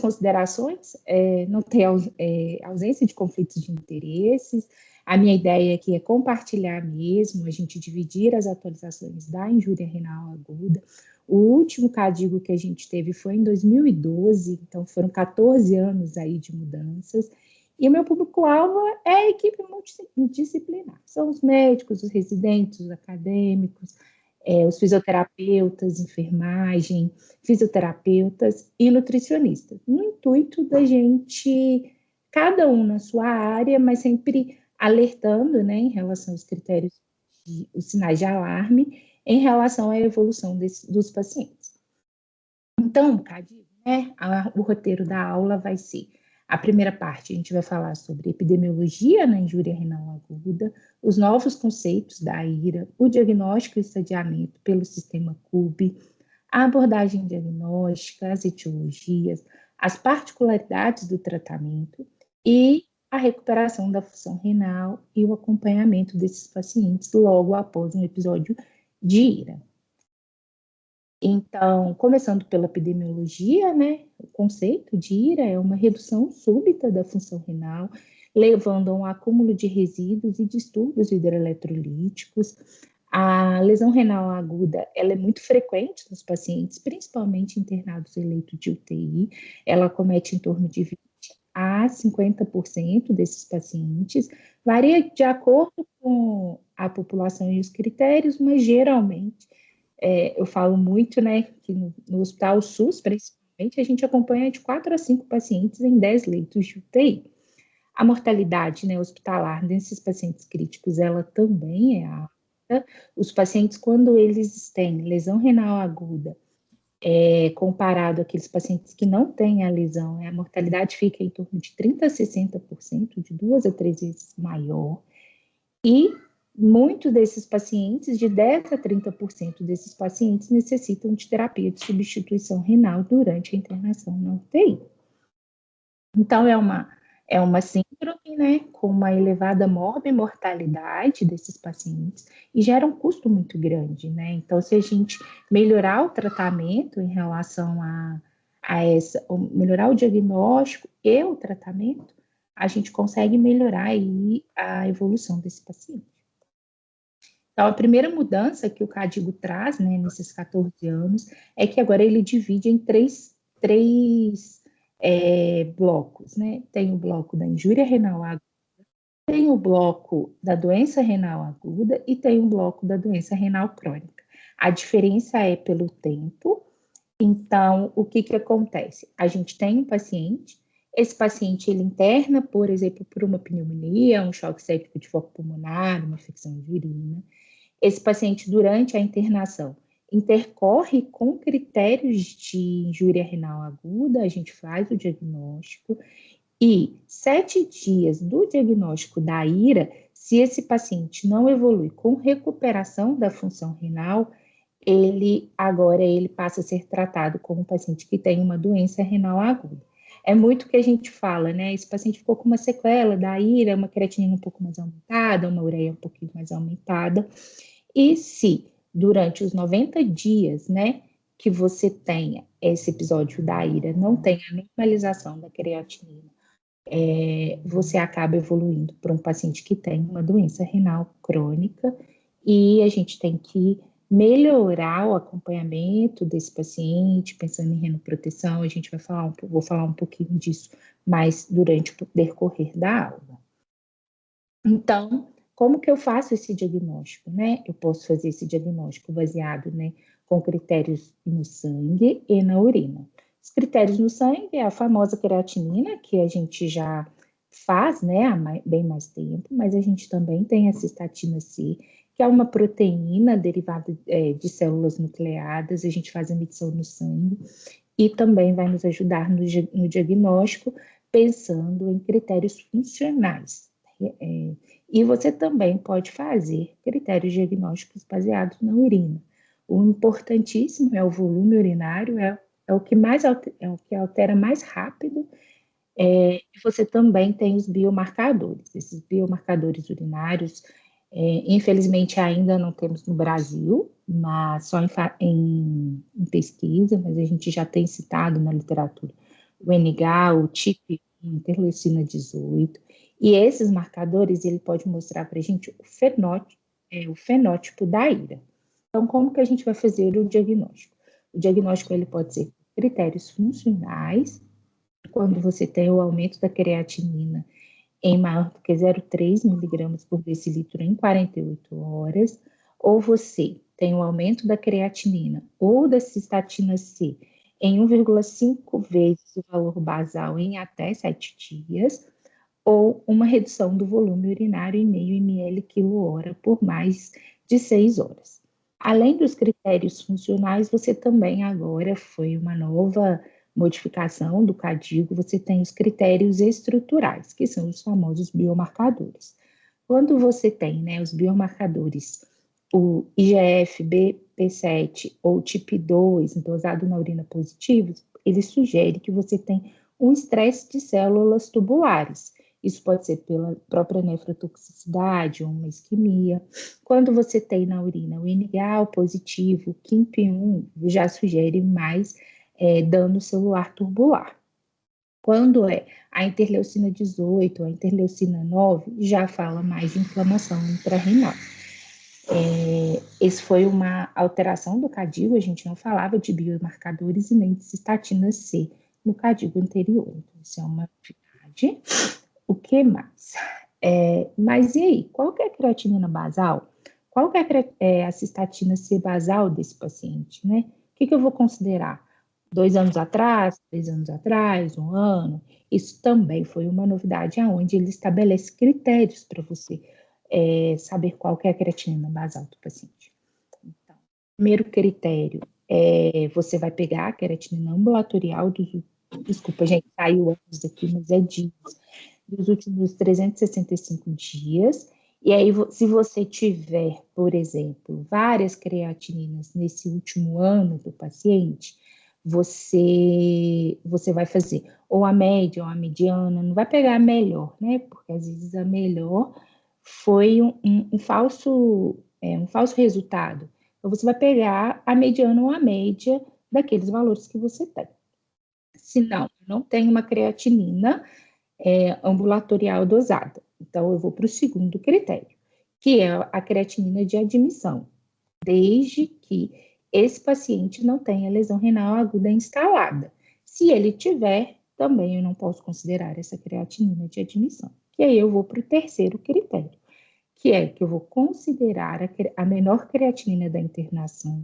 considerações, não tem ausência de conflitos de interesses. A minha ideia aqui é compartilhar mesmo, a gente dividir as atualizações da injúria renal aguda. O último CADIGO que a gente teve foi em 2012, então foram 14 anos aí de mudanças. E o meu público-alvo é a equipe multidisciplinar. São os médicos, os residentes, os acadêmicos, os fisioterapeutas, enfermagem, fisioterapeutas e nutricionistas. No intuito da gente, cada um na sua área, mas sempre alertando, né, em relação aos critérios, os sinais de alarme, em relação à evolução dos pacientes. Então, Cadigo, né, o roteiro da aula vai ser: a primeira parte, a gente vai falar sobre epidemiologia na injúria renal aguda, os novos conceitos da IRA, o diagnóstico e estadiamento pelo sistema CUB, a abordagem diagnóstica, as etiologias, as particularidades do tratamento e a recuperação da função renal e o acompanhamento desses pacientes logo após um episódio de IRA. Então, começando pela epidemiologia, né, o conceito de IRA é uma redução súbita da função renal, levando a um acúmulo de resíduos e distúrbios hidroeletrolíticos. A lesão renal aguda, ela é muito frequente nos pacientes, principalmente internados em leito de UTI. Ela acomete em torno de 20 a 50% desses pacientes. Varia de acordo com a população e os critérios, mas geralmente eu falo muito, né, que no Hospital SUS, principalmente, a gente acompanha de 4 a 5 pacientes em 10 leitos de UTI. A mortalidade, né, hospitalar desses pacientes críticos, ela também é alta. Os pacientes, quando eles têm lesão renal aguda, comparado àqueles pacientes que não têm a lesão, a mortalidade fica em torno de 30 a 60%, de 2 a 3 vezes maior. E muitos desses pacientes, de 10 a 30% desses pacientes, necessitam de terapia de substituição renal durante a internação na UTI. Então, é uma síndrome, né, com uma elevada morbimortalidade desses pacientes e gera um custo muito grande, né? Então, se a gente melhorar o tratamento em relação melhorar o diagnóstico e o tratamento, a gente consegue melhorar aí a evolução desse paciente. Então, a primeira mudança que o CADIGO traz, né, nesses 14 anos, é que agora ele divide em três blocos, né? Tem o bloco da injúria renal aguda, tem o bloco da doença renal aguda e tem o bloco da doença renal crônica. A diferença é pelo tempo. Então, o que acontece? A gente tem um paciente, esse paciente ele interna, por exemplo, por uma pneumonia, um choque séptico de foco pulmonar, uma infecção de urina. Esse paciente, durante a internação, intercorre com critérios de injúria renal aguda, a gente faz o diagnóstico, e 7 dias do diagnóstico da IRA, se esse paciente não evolui com recuperação da função renal, ele passa a ser tratado como um paciente que tem uma doença renal aguda. É muito o que a gente fala, né? Esse paciente ficou com uma sequela da IRA, uma creatinina um pouco mais aumentada, uma ureia um pouquinho mais aumentada. E se durante os 90 dias, né, que você tenha esse episódio da IRA, não tenha a normalização da creatinina, você acaba evoluindo para um paciente que tem uma doença renal crônica e a gente tem que melhorar o acompanhamento desse paciente, pensando em renoproteção. A gente vou falar um pouquinho disso mais durante o decorrer da aula. Então, como que eu faço esse diagnóstico, né? Eu posso fazer esse diagnóstico baseado, né, com critérios no sangue e na urina. Os critérios no sangue é a famosa creatinina, que a gente já faz, né, há bem mais tempo, mas a gente também tem a cistatina C, que é uma proteína derivada de células nucleadas, a gente faz a medição no sangue e também vai nos ajudar no diagnóstico, pensando em critérios funcionais. E você também pode fazer critérios diagnósticos baseados na urina. O importantíssimo é o volume urinário, é o que altera mais rápido. E você também tem os biomarcadores. Esses biomarcadores urinários, infelizmente ainda não temos no Brasil, mas só em pesquisa, mas a gente já tem citado na literatura o NGA, o TIP1, interleucina 18, e esses marcadores, ele pode mostrar para a gente o fenótipo da ira. Então, como que a gente vai fazer o diagnóstico? O diagnóstico, ele pode ser critérios funcionais, quando você tem o aumento da creatinina em maior do que 0,3 miligramas por decilitro em 48 horas, ou você tem um aumento da creatinina ou da cistatina C em 1,5 vezes o valor basal em até 7 dias, ou uma redução do volume urinário em meio ml quilo-hora por mais de 6 horas. Além dos critérios funcionais, você também agora foi uma nova modificação do CADIGO, você tem os critérios estruturais, que são os famosos biomarcadores. Quando você tem, né, os biomarcadores, o IGF, BP7 ou TIP2, dosado na urina positivo, ele sugere que você tem um estresse de células tubulares. Isso pode ser pela própria nefrotoxicidade ou uma isquemia. Quando você tem na urina o NGAL positivo, KIMP1, já sugere mais dano celular tubular. Quando é a interleucina 18, a interleucina 9, já fala mais de inflamação intrarrenal. Esse foi uma alteração do CADIGO, a gente não falava de biomarcadores e nem de cistatina C no CADIGO anterior. Então, isso é uma novidade. O que mais? Mas e aí, qual que é a creatinina basal? Qual que é a cistatina C basal desse paciente, né? O que eu vou considerar? 2 anos atrás, 3 anos atrás, 1 ano? Isso também foi uma novidade, onde ele estabelece critérios para você saber qual que é a creatinina basal do paciente. Então, primeiro critério, você vai pegar a creatinina ambulatorial desculpa, gente, saiu anos aqui, mas é dias, dos últimos 365 dias. E aí, se você tiver, por exemplo, várias creatininas nesse último ano do paciente, você vai fazer ou a média ou a mediana, não vai pegar a melhor, né? Porque às vezes a melhor foi um falso resultado. Então, você vai pegar a mediana ou a média daqueles valores que você tem. Se não tem uma creatinina ambulatorial dosada. Então, eu vou para o segundo critério, que é a creatinina de admissão, desde que esse paciente não tenha lesão renal aguda instalada. Se ele tiver, também eu não posso considerar essa creatinina de admissão. E aí eu vou para o terceiro critério, que é que eu vou considerar a menor creatinina da internação,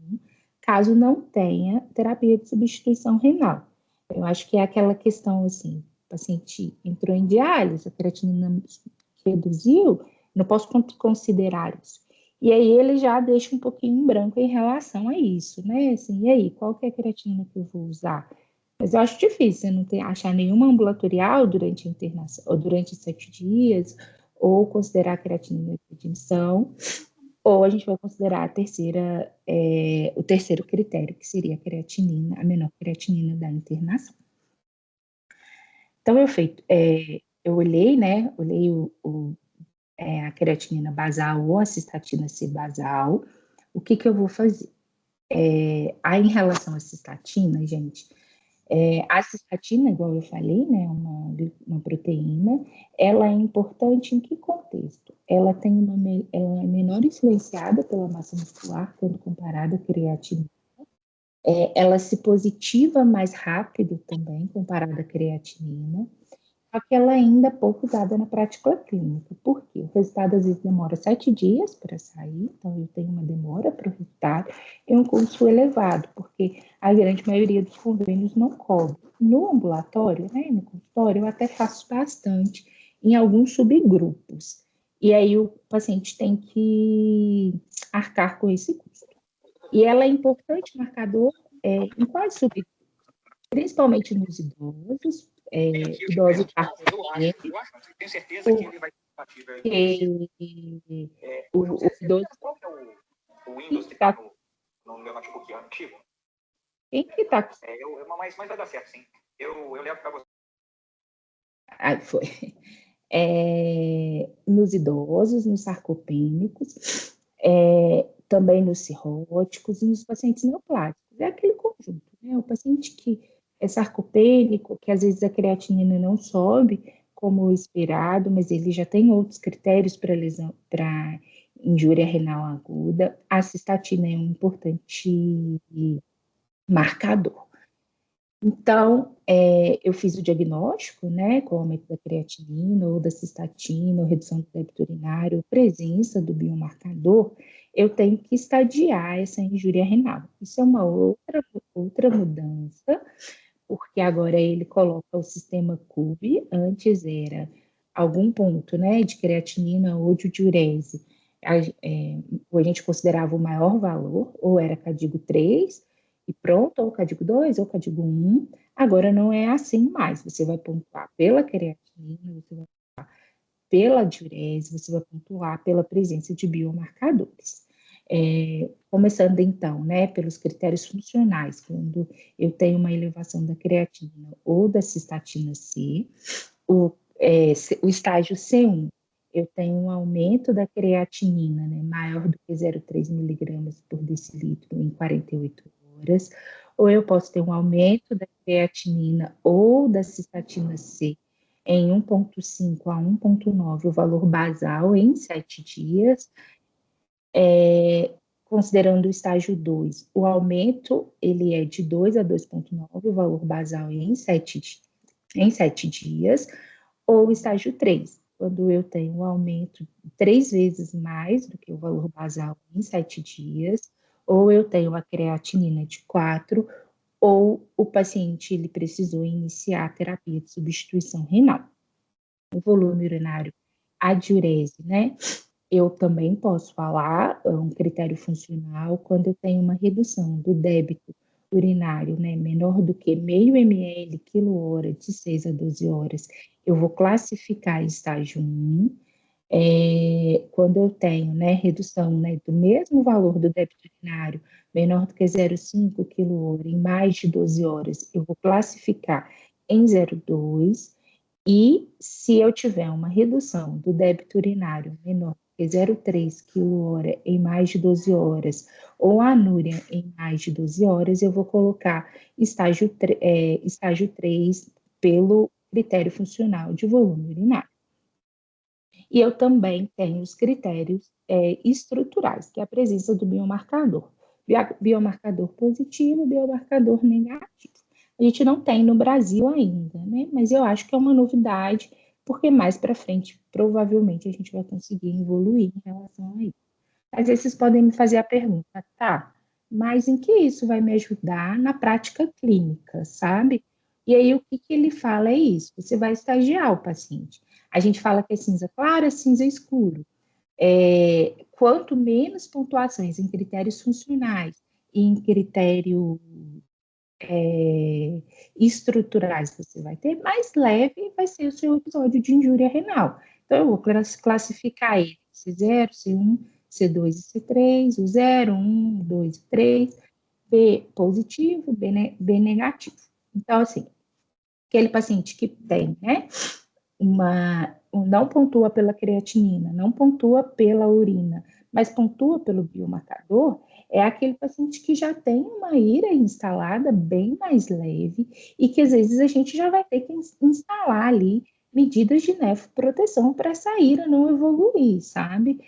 caso não tenha terapia de substituição renal. Eu acho que é aquela questão assim, o paciente entrou em diálise, a creatinina reduziu, não posso considerar isso. E aí ele já deixa um pouquinho em branco em relação a isso, né? Assim, e aí, qual que é a creatinina que eu vou usar? Mas eu acho difícil você não achar nenhuma ambulatorial durante a internação, ou durante 7 dias, ou considerar a creatinina de admissão, ou a gente vai considerar o terceiro critério, que seria a creatinina, a menor creatinina da internação. Então, eu olhei, né? Olhei a creatinina basal ou a cistatina C basal. O que eu vou fazer? Aí, em relação à cistatina, gente, a cistatina, igual eu falei, né, uma proteína, ela é importante em que contexto? Ela é menor influenciada pela massa muscular quando comparada à creatinina. Ela se positiva mais rápido também comparada à creatinina. Só que ela ainda é pouco usada na prática clínica. Por quê? O resultado às vezes demora 7 dias para sair, então eu tenho uma demora para o resultado e um custo elevado, porque a grande maioria dos convênios não cobre. No ambulatório, né, no consultório, eu até faço bastante em alguns subgrupos. E aí o paciente tem que arcar com esse custo. E ela é importante marcador em quais subgrupos? Principalmente nos idosos, idosos parcialmente, eu acho, tenho certeza que ele vai ser compatível. O idoso... Qual que é o Windows que está no meu notebook antigo? Quem que está... Mas vai dar certo, sim. Eu levo para você. Ah, foi. Nos idosos, nos sarcopênicos, também nos cirróticos e nos pacientes neoplásicos. É aquele conjunto, né? O paciente que é sarcopênico, que às vezes a creatinina não sobe como esperado, mas ele já tem outros critérios para lesão, para injúria renal aguda. A cistatina é um importante marcador. Então, eu fiz o diagnóstico, né, com o aumento da creatinina ou da cistatina, ou redução do débito urinário, presença do biomarcador, eu tenho que estadiar essa injúria renal. Isso é uma outra mudança, porque agora ele coloca o sistema CUB, antes era algum ponto, né, de creatinina ou de diurese, a gente considerava o maior valor, ou era Cadigo 3, e pronto, ou Cadigo 2, ou Cadigo 1, agora não é assim mais, você vai pontuar pela creatinina, você vai pela diurese, você vai pontuar pela presença de biomarcadores. Começando então, né, pelos critérios funcionais, quando eu tenho uma elevação da creatinina ou da cistatina C, o estágio C1, eu tenho um aumento da creatinina, né, maior do que 0,3 miligramas por decilitro em 48 horas, ou eu posso ter um aumento da creatinina ou da cistatina C em 1,5 a 1,9, o valor basal em 7 dias. Considerando o estágio 2, o aumento ele é de 2 a 2,9, o valor basal em 7 dias, ou o estágio 3, quando eu tenho um aumento 3 vezes mais do que o valor basal em 7 dias, ou eu tenho a creatinina de 4, ou o paciente ele precisou iniciar a terapia de substituição renal. O volume urinário, a diurese, né? Eu também posso falar, um critério funcional, quando eu tenho uma redução do débito urinário, né, menor do que meio ml quilo-hora de 6 a 12 horas, eu vou classificar em estágio 1. Quando eu tenho, né, redução, né, do mesmo valor do débito urinário, menor do que 0,5 quilo-hora em mais de 12 horas, eu vou classificar em 0,2. E se eu tiver uma redução do débito urinário menor que 0,3 kH em mais de 12 horas, ou anúria em mais de 12 horas, eu vou colocar estágio 3 pelo critério funcional de volume urinário. E eu também tenho os critérios estruturais, que é a presença do biomarcador. Biomarcador positivo, biomarcador negativo. A gente não tem no Brasil ainda, né? Mas eu acho que é uma novidade, porque mais para frente, provavelmente, a gente vai conseguir evoluir em relação a isso. Às vezes vocês podem me fazer a pergunta, tá, mas em que isso vai me ajudar na prática clínica, sabe? E aí o que ele fala é isso, você vai estagiar o paciente. A gente fala que é cinza claro, é cinza escuro. Quanto menos pontuações em critérios funcionais e em critérios estruturais você vai ter, mais leve vai ser o seu episódio de injúria renal. Então, eu vou classificar ele C0, C1, C2 e C3, o 0, 1, 2 e 3, B positivo, B negativo. Então, assim, aquele paciente que tem, né, não pontua pela creatinina, não pontua pela urina, mas pontua pelo biomarcador, é aquele paciente que já tem uma IRA instalada bem mais leve e que às vezes a gente já vai ter que instalar ali medidas de nefroproteção para essa IRA não evoluir, sabe?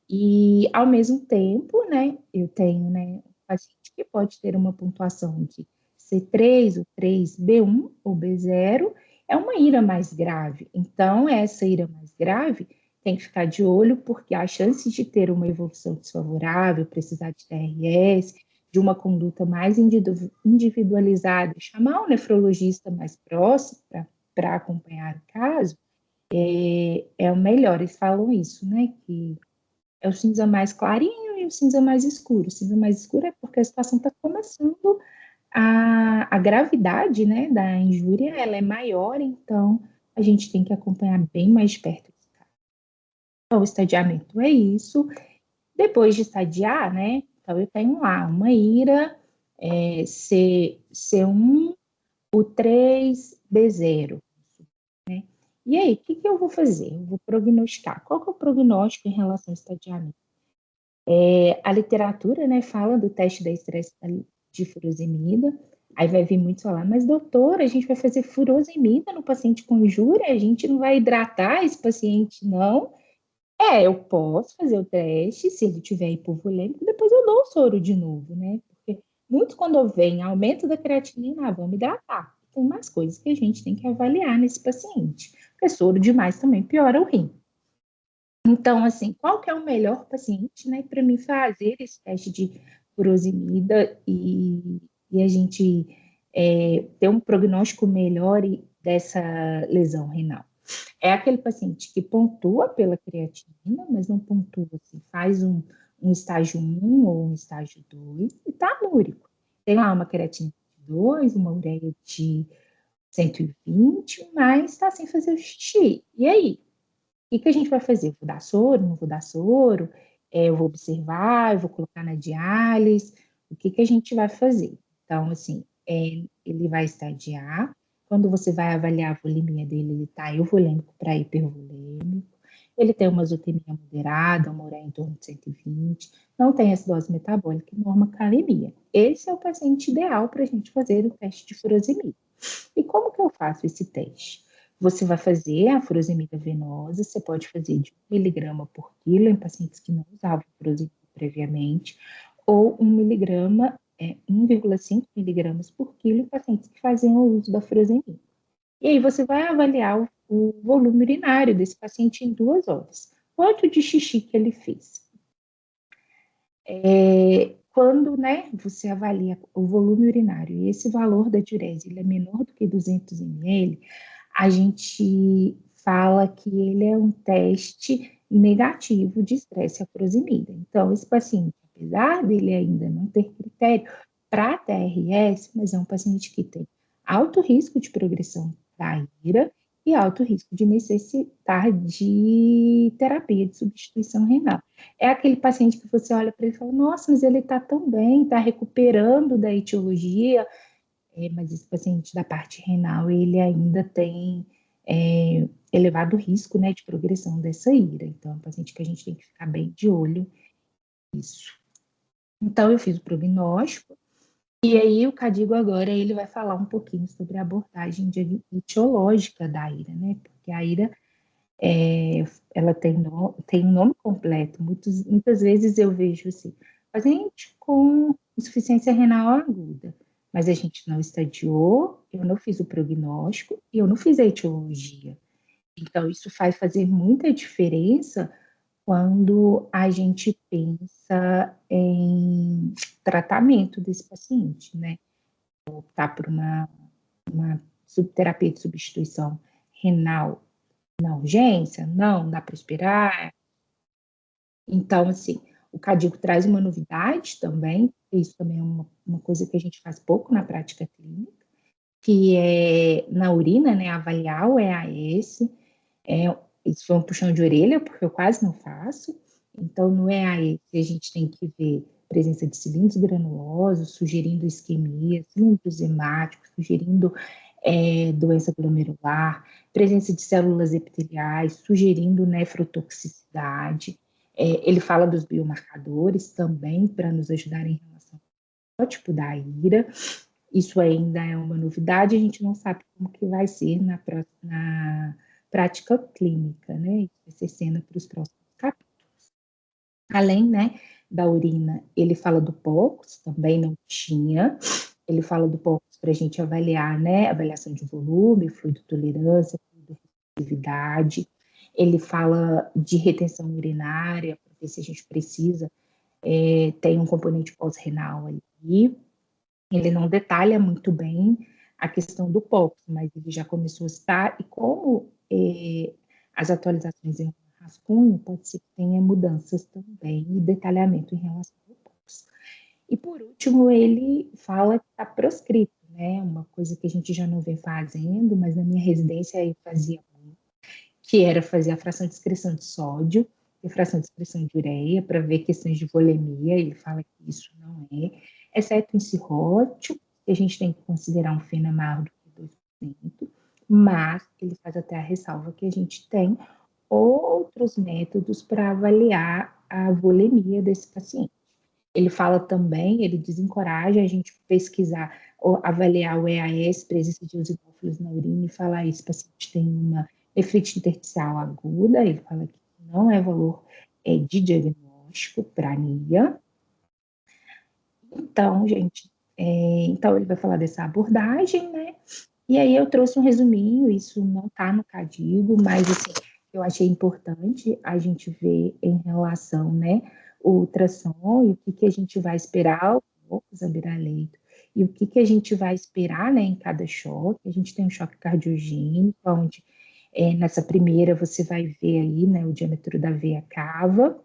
E ao mesmo tempo, né, eu tenho, né, um paciente que pode ter uma pontuação de C3, o 3, B1 ou B0, é uma IRA mais grave. Então, essa IRA mais grave tem que ficar de olho, porque a chance de ter uma evolução desfavorável, precisar de TRS, de uma conduta mais individualizada, chamar um nefrologista mais próximo para acompanhar o caso, é o melhor. Eles falam isso, né? Que é o cinza mais clarinho e o cinza mais escuro. O cinza mais escuro é porque a situação está começando, a gravidade, né, da injúria, ela é maior, então a gente tem que acompanhar bem mais de perto. Então, o estadiamento é isso. Depois de estadiar, né, então eu tenho lá uma IRA, C1, o 3, B0. Né? E aí, o que eu vou fazer? Eu vou prognosticar. Qual que é o prognóstico em relação ao estadiamento? A literatura, né, fala do teste da estresse de furosemida, Aí vai vir muito falar, mas doutora, a gente vai fazer furosemida no paciente com injúria, a gente não vai hidratar esse paciente, não? Eu posso fazer o teste, se ele tiver hipovolêmico, depois eu dou o soro de novo, né? Porque muito quando vem aumento da creatinina, vamos hidratar. Tem mais coisas que a gente tem que avaliar nesse paciente. Porque soro demais também piora o rim. Então, assim, qual que é o melhor paciente, né, para mim fazer esse teste de furosemida e a gente ter um prognóstico melhor dessa lesão renal? É aquele paciente que pontua pela creatinina, mas não pontua, assim, faz um estágio 1 ou um estágio 2 e está anúrico. Tem lá uma creatina de 2, uma ureia de 120, mas está sem fazer o xixi. E aí? O que a gente vai fazer? Vou dar soro, não vou dar soro? Eu vou observar, eu vou colocar na diálise? O que a gente vai fazer? Então, assim, ele vai estadiar. Quando você vai avaliar a volemia dele, ele está euvolêmico para hipervolêmico. Ele tem uma azotemia moderada, uma ureia em torno de 120, não tem acidose metabólica e normocalemia. Esse é o paciente ideal para a gente fazer o teste de furosemida. E como que eu faço esse teste? Você vai fazer a furosemida venosa, você pode fazer de 1 miligrama por quilo em pacientes que não usavam furosemida previamente, ou 1 miligrama, 1,5 miligramas por quilo em pacientes que faziam o uso da furosemida. E aí você vai avaliar o volume urinário desse paciente em 2 horas. Quanto de xixi que ele fez? Quando, né, você avalia o volume urinário e esse valor da diurese ele é menor do que 200 ml, a gente fala que ele é um teste negativo de estresse à furosemida. Então, esse paciente, apesar dele ainda não ter critério para TRS, mas é um paciente que tem alto risco de progressão da IRA e alto risco de necessitar de terapia de substituição renal. É aquele paciente que você olha para ele e fala, nossa, mas ele está tão bem, está recuperando da etiologia, mas esse paciente da parte renal, ele ainda tem elevado risco, né, de progressão dessa IRA. Então, é um paciente que a gente tem que ficar bem de olho nisso. Então, eu fiz o prognóstico, e aí o Cadigo agora, ele vai falar um pouquinho sobre a abordagem etiológica da IRA, né, porque a IRA, ela tem um nome completo. Muitas vezes eu vejo assim, paciente com insuficiência renal aguda, mas a gente não estadiou, eu não fiz o prognóstico e eu não fiz a etiologia. Então, isso faz fazer muita diferença quando a gente pensa em tratamento desse paciente, né? Optar por uma terapia de substituição renal na urgência, não, dá para esperar. Então, assim, o Cadigo traz uma novidade também, isso também é uma coisa que a gente faz pouco na prática clínica, que é na urina, né, avaliar o EAS. Isso foi um puxão de orelha, porque eu quase não faço. Então, no EAS, a gente tem que ver presença de cilindros granulosos, sugerindo isquemia, cilindros hemáticos, sugerindo doença glomerular, presença de células epiteliais, sugerindo nefrotoxicidade. Ele fala dos biomarcadores também, para nos ajudar em relação ao tipo da IRA. Isso ainda é uma novidade, a gente não sabe como que vai ser na prática clínica, né? Isso vai ser cena para os próximos capítulos. Além, né, da urina, ele fala do POX, também não tinha. Ele fala do POX para a gente avaliar, né, avaliação de volume, fluido tolerância, fluido reatividade. Ele fala de retenção urinária, para ver se a gente precisa, tem um componente pós-renal ali. Ele não detalha muito bem a questão do POX, mas ele já começou a citar, e como as atualizações em rascunho, pode ser que tenha mudanças também e detalhamento em relação ao POX. E por último, ele fala que está proscrito, né? Uma coisa que a gente já não vem fazendo, mas na minha residência eu fazia muito, que era fazer a fração de excreção de sódio e fração de excreção de ureia para ver questões de volemia. Ele fala que isso não exceto em cirrótico, que a gente tem que considerar um FeNA maior do que 2%, mas ele faz até a ressalva que a gente tem outros métodos para avaliar a volemia desse paciente. Ele fala também, ele desencoraja a gente pesquisar ou avaliar o EAS, presença de eosinófilos na urina, e falar esse paciente tem uma nefrite intersticial aguda, ele fala que não é valor de diagnóstico para anemia. Então, gente, então ele vai falar dessa abordagem, né? E aí eu trouxe um resuminho, isso não está no CADIGO, mas assim, eu achei importante a gente ver em relação, né, o ultrassom e o que a gente vai esperar, o Zabiraleito, e o que a gente vai esperar, né, em cada choque. A gente tem um choque cardiogênico, onde nessa primeira você vai ver aí, né, o diâmetro da veia cava,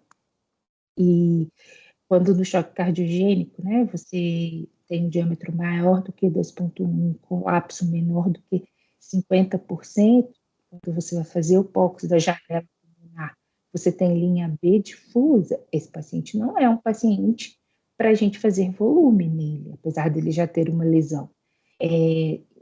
e quando no choque cardiogênico, né, você tem um diâmetro maior do que 2,1, colapso menor do que 50%, quando você vai fazer o POCS da janela pulmonar, você tem linha B difusa, esse paciente não é um paciente para a gente fazer volume nele, apesar dele já ter uma lesão.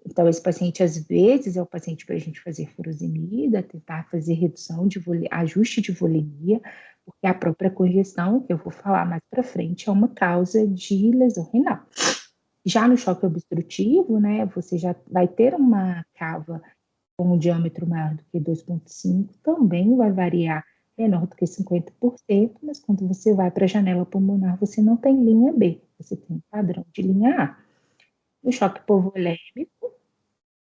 Então, esse paciente, às vezes, é o paciente para a gente fazer furosemida, tentar fazer redução de ajuste de volemia, porque a própria congestão, que eu vou falar mais para frente, é uma causa de lesão renal. Já no choque obstrutivo, né, você já vai ter uma cava com um diâmetro maior do que 2,5, também vai variar menor do que 50%, mas quando você vai para a janela pulmonar, você não tem linha B, você tem padrão de linha A. No choque hipovolêmico,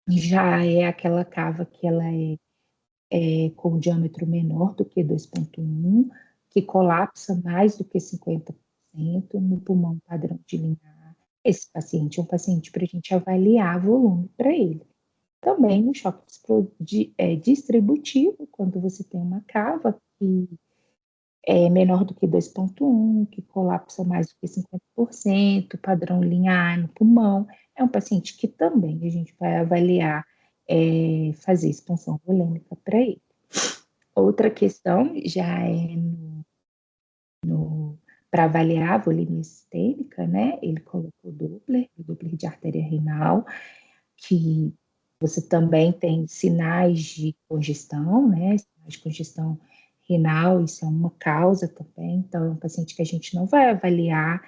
já é aquela cava que ela com um diâmetro menor do que 2,1, que colapsa mais do que 50% no pulmão padrão de linha A. Esse paciente é um paciente para a gente avaliar volume para ele. Também no choque distributivo, quando você tem uma cava que é menor do que 2,1, que colapsa mais do que 50%, padrão linha A no pulmão, é um paciente que também a gente vai avaliar, fazer expansão volêmica para ele. Outra questão já é para avaliar a volemia sistêmica, né? Ele colocou o Doppler de artéria renal, que você também tem sinais de congestão, né? Sinais de congestão renal, isso é uma causa também. Então, é um paciente que a gente não vai avaliar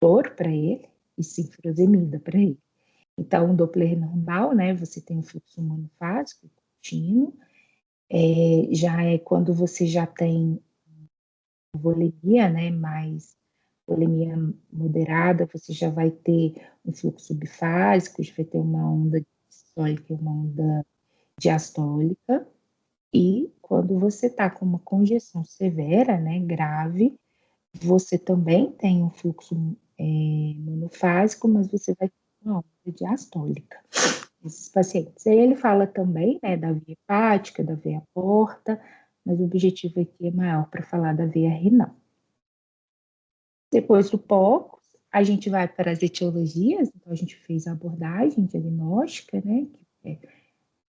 dor para ele, e sim furosemida para ele. Então, o Doppler normal, né? Você tem um fluxo monofásico contínuo, já é quando você já tem volemia, né? Mais volemia moderada, você já vai ter um fluxo bifásico, já vai ter uma onda sistólica e uma onda diastólica. E quando você está com uma congestão severa, né, grave, você também tem um fluxo monofásico, mas você vai ter uma onda diastólica. Esses pacientes. Aí ele fala também, né, da via hepática, da veia porta, mas o objetivo aqui é maior para falar da veia renal. Depois do POCOS, a gente vai para as etiologias, então a gente fez a abordagem diagnóstica, né, que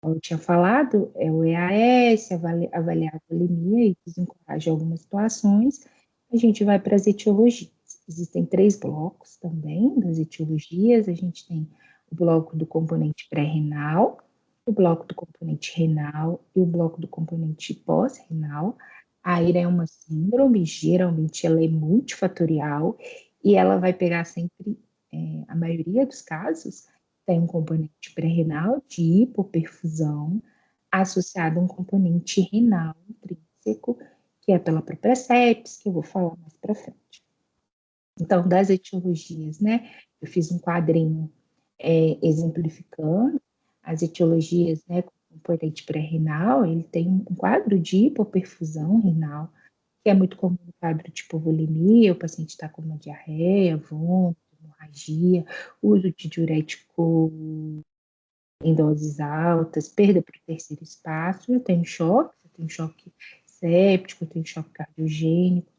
como eu tinha falado, é o EAS, avaliar a volemia e desencorajar algumas situações. A gente vai para as etiologias. Existem 3 blocos também das etiologias. A gente tem o bloco do componente pré-renal, o bloco do componente renal e o bloco do componente pós-renal. A IRA é uma síndrome, geralmente ela é multifatorial e ela vai pegar sempre, a maioria dos casos, tem um componente pré-renal de hipoperfusão associado a um componente renal intrínseco, que é pela própria sepsis, que eu vou falar mais para frente. Então, das etiologias, né, eu fiz um quadrinho exemplificando as etiologias, né, com componente pré-renal, ele tem um quadro de hipoperfusão renal, que é muito comum no quadro de hipovolemia, o paciente está com uma diarreia, vômito, hemorragia, uso de diurético em doses altas, perda para o terceiro espaço. Eu tenho choque séptico, eu tenho choque cardiogênico,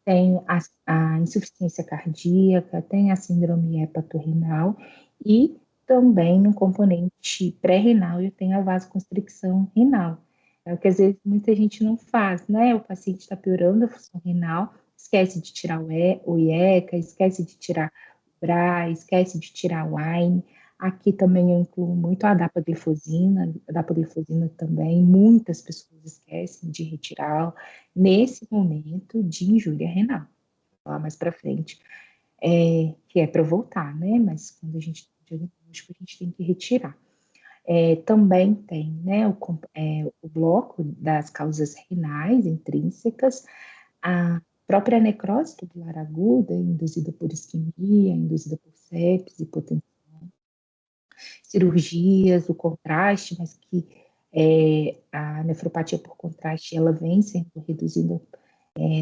tenho a insuficiência cardíaca, tenho a síndrome hepatorrenal e também no componente pré-renal eu tenho a vasoconstricção renal. É o que às vezes muita gente não faz, né? O paciente está piorando a função renal, esquece de tirar o IECA, esquece de tirar o BRA, esquece de tirar o AINE. Aqui também eu incluo muito a dapaglifosina também, muitas pessoas esquecem de retirá-la nesse momento de injúria renal. falar mais para frente, que é para voltar, né? Mas quando a gente tem diagnóstico, a gente tem que retirar. Também tem, né, o bloco das causas renais intrínsecas, a própria necrose tubular aguda, induzida por isquemia, induzida por sepse, hipotensão, cirurgias, o contraste, mas que a nefropatia por contraste, ela vem sendo reduzida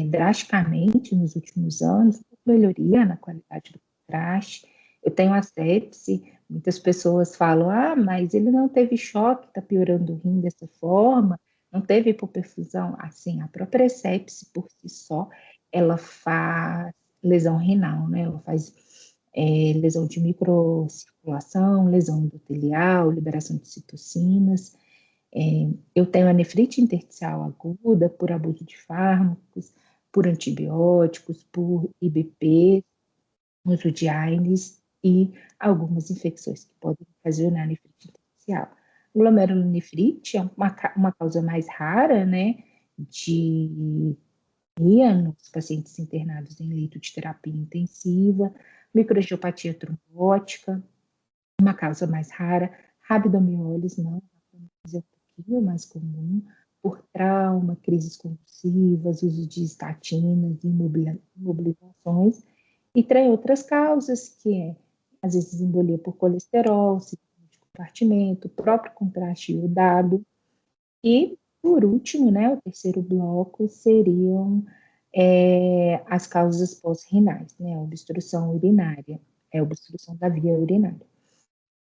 drasticamente nos últimos anos, melhoria na qualidade do contraste. Eu tenho a sepse, muitas pessoas falam, mas ele não teve choque, está piorando o rim dessa forma, não teve hipoperfusão. Assim, a própria sepse por si só, ela faz lesão renal, né? Ela faz lesão de microcirculação, lesão endotelial, liberação de citocinas. Eu tenho a nefrite intersticial aguda por abuso de fármacos, por antibióticos, por IBP, uso de AINES e algumas infecções que podem ocasionar nefrite intersticial. Glomerulonefrite é uma causa mais rara, né, de nos pacientes internados em leito de terapia intensiva, microangiopatia trombótica, uma causa mais rara, rabdomiólise, não, é um pouquinho mais comum, por trauma, crises convulsivas, uso de estatinas, imobilizações, e tem outras causas, que é, às vezes, embolia por colesterol, síndrome de compartimento, próprio contraste iodado, e, por último, né, o terceiro bloco seriam as causas pós-renais, né, a obstrução urinária, obstrução da via urinária.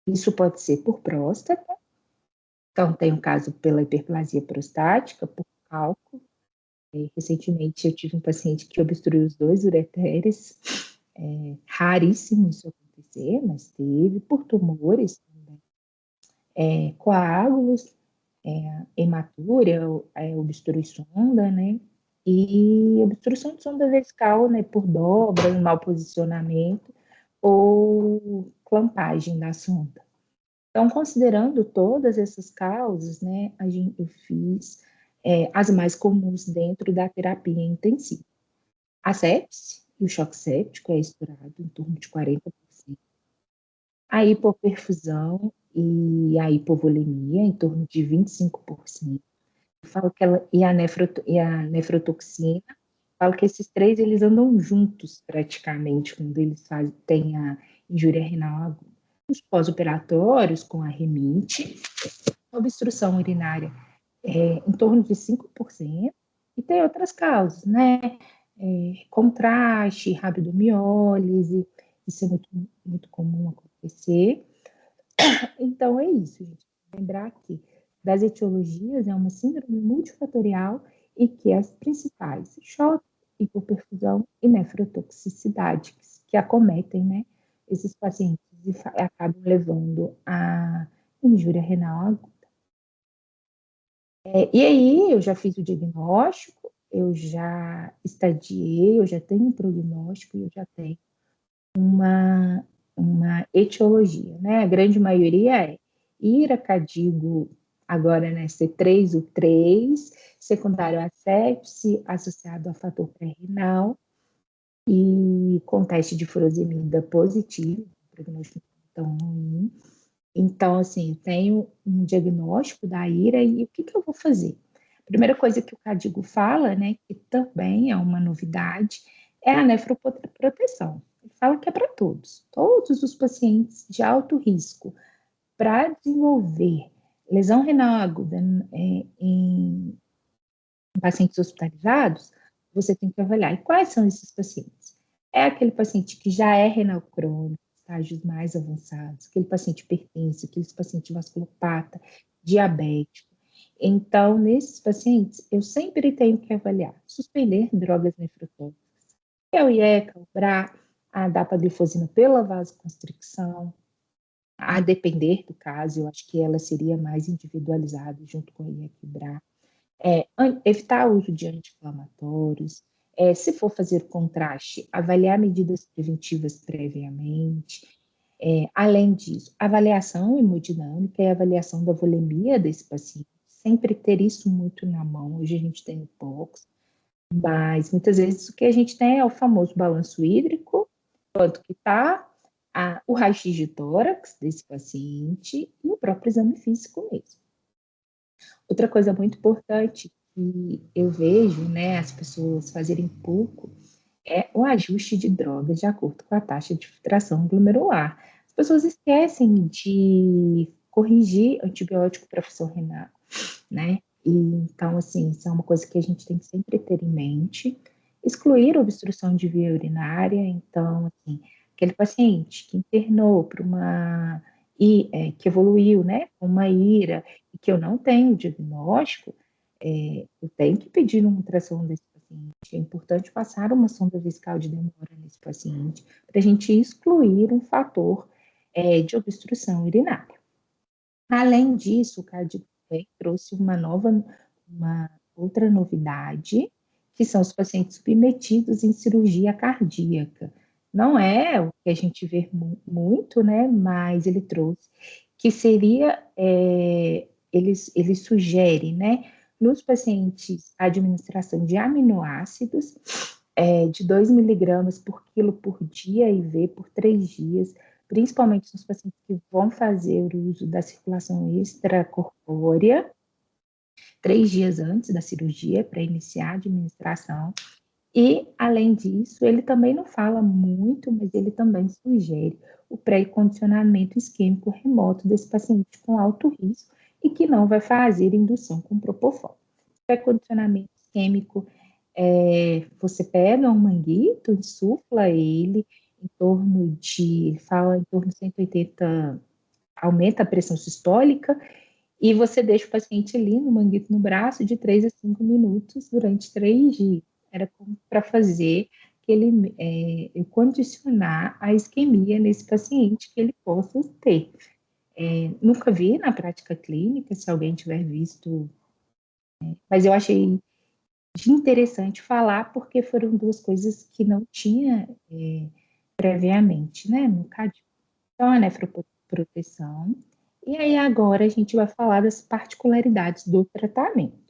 Isso pode ser por próstata, então tem um caso pela hiperplasia prostática, por cálculo. Recentemente eu tive um paciente que obstruiu os 2 ureteres, raríssimo isso acontecer, mas teve, por tumores também, coágulos, hematúria, obstruir sonda, né? E obstrução de sonda vesical, né, por dobra, mau posicionamento ou clampagem da sonda. Então, considerando todas essas causas, né, eu fiz as mais comuns dentro da terapia intensiva. A sepse e o choque séptico é estourado em torno de 40%. A hipoperfusão e a hipovolemia em torno de 25%. Eu falo que a nefrotoxina, falo que esses três eles andam juntos praticamente quando eles têm a injúria renal aguda. Os pós-operatórios com a remite, obstrução urinária em torno de 5%, e tem outras causas, né? Contraste, rabdomiólise, isso é muito, muito comum acontecer. Então é isso, gente. Lembrar que das etiologias é uma síndrome multifatorial e que as principais, choque, hipoperfusão e nefrotoxicidade, que acometem, né, esses pacientes e acabam levando a injúria renal aguda. E aí eu já fiz o diagnóstico, eu já estadiei, eu já tenho um prognóstico e eu já tenho uma etiologia, né? A grande maioria é IRA, CADIGO, agora, né, C3, U3, secundário a sepse, associado a fator pré-renal, e com teste de furosemida positivo, prognóstico tão ruim. Então, assim, eu tenho um diagnóstico da IRA e o que eu vou fazer? A primeira coisa que o CADIGO fala, né, que também é uma novidade, é a nefroproteção. Ele fala que é para todos os pacientes de alto risco, para desenvolver lesão renal aguda em pacientes hospitalizados, você tem que avaliar. E quais são esses pacientes? É aquele paciente que já é renal crônico, estágios mais avançados, aquele paciente hipertenso, aquele paciente vasculopata, diabético. Então, nesses pacientes, eu sempre tenho que avaliar, suspender drogas nefrotóxicas, que é o IECA, o BRA, a dapaglifosina pela vasoconstricção, a depender do caso, eu acho que ela seria mais individualizada junto com o IECA e o BRA. Evitar o uso de anti-inflamatórios, se for fazer contraste, avaliar medidas preventivas previamente. Além disso, avaliação hemodinâmica e avaliação da volemia desse paciente, sempre ter isso muito na mão. Hoje a gente tem poucos, Mas muitas vezes o que a gente tem é o famoso balanço hídrico, quanto que está, o raio-x de tórax desse paciente e o próprio exame físico mesmo. Outra coisa muito importante que eu vejo, né, as pessoas fazerem pouco é o ajuste de drogas de acordo com a taxa de filtração glomerular. As pessoas esquecem de corrigir antibiótico para função renal, né? E, então, assim, isso é uma coisa que a gente tem que sempre ter em mente. Excluir obstrução de via urinária, então, assim, aquele paciente que internou para uma que evoluiu, né, com uma IRA e que eu não tenho diagnóstico, eu tenho que pedir uma ultrassom desse paciente. É importante passar uma sonda vesical de demora nesse paciente para a gente excluir um fator de obstrução urinária. Além disso, o Cardio trouxe uma outra novidade, que são os pacientes submetidos em cirurgia cardíaca. Não é o que a gente vê muito, né? Mas ele trouxe que seria, ele sugere, né, nos pacientes a administração de aminoácidos de 2 miligramas por quilo por dia IV por 3 dias, principalmente nos pacientes que vão fazer o uso da circulação extracorpórea, 3 dias antes da cirurgia, para iniciar a administração. E, além disso, ele também não fala muito, mas ele também sugere o pré-condicionamento isquêmico remoto desse paciente com alto risco e que não vai fazer indução com propofol. Pré-condicionamento isquêmico, você pega um manguito, insufla ele em torno de, ele fala em torno de 180, aumenta a pressão sistólica, e você deixa o paciente ali no manguito no braço de 3 a 5 minutos durante 3 dias. Era para fazer que ele condicionar a isquemia nesse paciente que ele possa ter. Nunca vi na prática clínica, se alguém tiver visto, mas eu achei interessante falar porque foram duas coisas que não tinha previamente, né, no CADIO. Então, a nefroproteção. E aí agora a gente vai falar das particularidades do tratamento.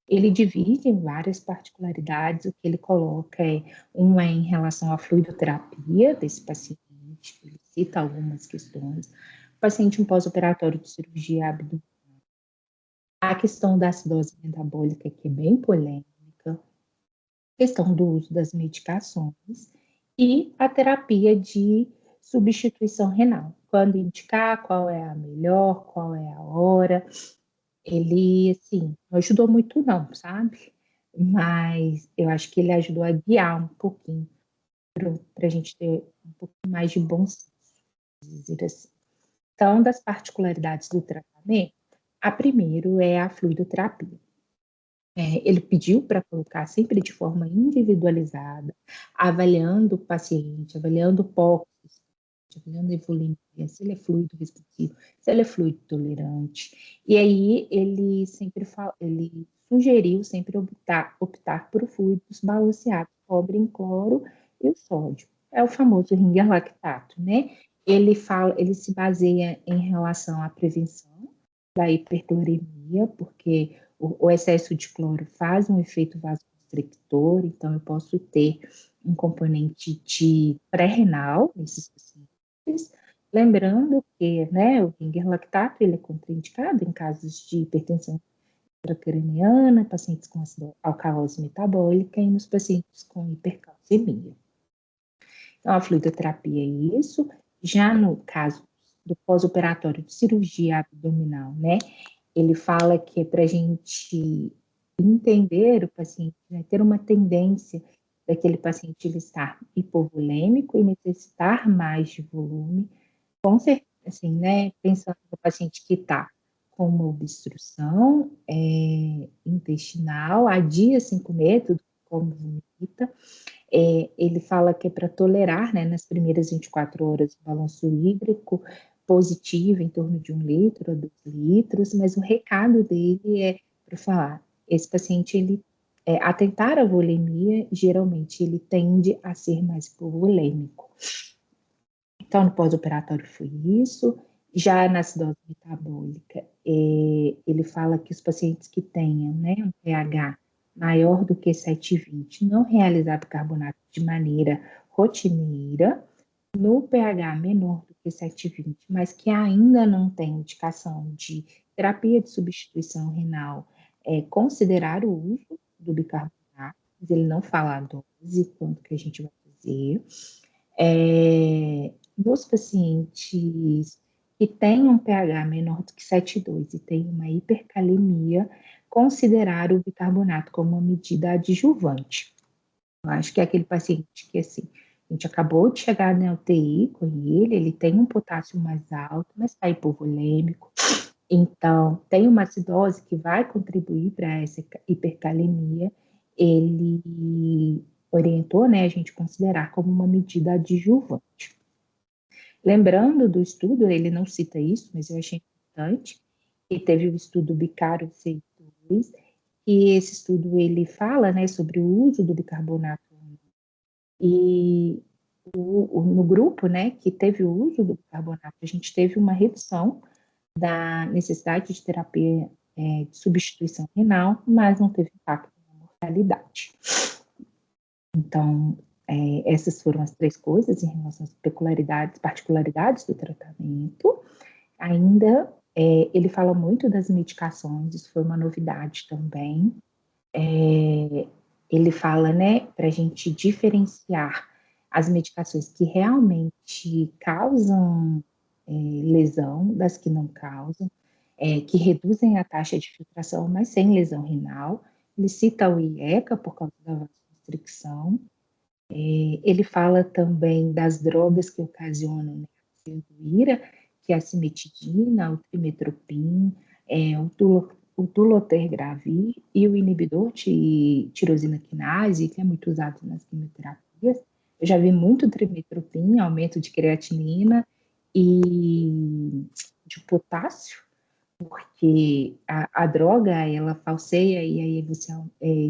Ele divide em várias particularidades, o que ele coloca uma em relação à fluidoterapia desse paciente, ele cita algumas questões, o paciente em pós-operatório de cirurgia abdominal, a questão da acidose metabólica, que é bem polêmica, questão do uso das medicações e a terapia de substituição renal. Quando indicar, qual é a melhor, qual é a hora. Ele, assim, não ajudou muito não, sabe? Mas eu acho que ele ajudou a guiar um pouquinho para a gente ter um pouquinho mais de bom senso, dizer assim. Então, das particularidades do tratamento, a primeiro é a fluidoterapia. Ele pediu para colocar sempre de forma individualizada, avaliando o paciente, avaliando o POC, avaliando a volemia, se ele é fluido responsivo, se ele é fluido tolerante. E aí ele sugeriu sempre optar por fluidos balanceados, cobre em cloro e o sódio. É o famoso ringer lactato, né? Ele se baseia em relação à prevenção da hipercloremia, porque o excesso de cloro faz um efeito vasoconstrictor, então eu posso ter um componente de pré-renal nesses pacientes. Lembrando que, né, o ringer lactato ele é contraindicado em casos de hipertensão intracraniana, pacientes com alcalose metabólica e nos pacientes com hipercalcemia. Então, a fluidoterapia é isso. Já no caso do pós-operatório de cirurgia abdominal, né, ele fala que é para a gente entender o paciente, né, ter uma tendência daquele paciente ele estar hipovolêmico e necessitar mais de volume, com certeza, assim, né, pensando no paciente que está com uma obstrução intestinal, há dias sem comer, tudo como vomita, ele fala que é para tolerar, né, nas primeiras 24 horas, o balanço hídrico positivo, em torno de 1 litro a 2 litros, mas o recado dele é para falar, esse paciente, ele, atentar a volemia, geralmente ele tende a ser mais hipovolêmico. Então, no pós-operatório foi isso. Já na acidose metabólica, ele fala que os pacientes que tenham, né, um pH maior do que 7,20, não realizar bicarbonato de maneira rotineira, no pH menor do que 7,20, mas que ainda não tem indicação de terapia de substituição renal, considerar o uso do bicarbonato, mas ele não fala a dose, quanto que a gente vai fazer. Nos pacientes que têm um pH menor do que 7,2 e têm uma hipercalemia, considerar o bicarbonato como uma medida adjuvante. Eu acho que é aquele paciente que, assim, a gente acabou de chegar na UTI com ele tem um potássio mais alto, mas está hipovolêmico, então tem uma acidose que vai contribuir para essa hipercalemia, ele orientou, né, a gente considerar como uma medida adjuvante. Lembrando do estudo, ele não cita isso, mas eu achei importante, que teve o estudo Bicaro C2, e esse estudo ele fala, né, sobre o uso do bicarbonato, e no grupo, né, que teve o uso do bicarbonato, a gente teve uma redução da necessidade de terapia de substituição renal, mas não teve impacto na mortalidade. Então, essas foram as 3 coisas em relação às peculiaridades, particularidades do tratamento. Ainda, ele fala muito das medicações, isso foi uma novidade também. Ele fala, né, para a gente diferenciar as medicações que realmente causam lesão das que não causam, que reduzem a taxa de filtração, mas sem lesão renal. Ele cita o IECA por causa da vasoconstricção. Ele fala também das drogas que ocasionam, né, a ira, que é a cimetidina, o trimetoprim, o dolutegravir e o inibidor de tirosina quinase, que é muito usado nas quimioterapias. Eu já vi muito trimetoprim, aumento de creatinina e de potássio, porque a droga, ela falseia e aí você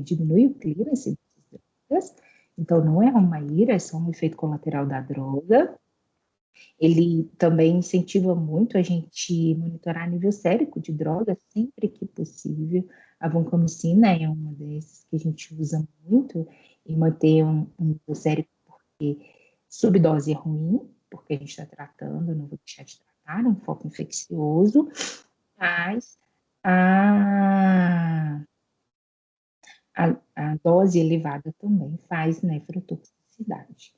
diminui o clearance dessas drogas. Então, não é uma ira, é só um efeito colateral da droga. Ele também incentiva muito a gente monitorar nível sérico de drogas sempre que possível. A vancomicina é uma dessas que a gente usa muito e manter um nível sérico, porque subdose é ruim, porque a gente está tratando, não vou deixar de tratar, um foco infeccioso, mas a dose elevada também faz nefrotoxicidade.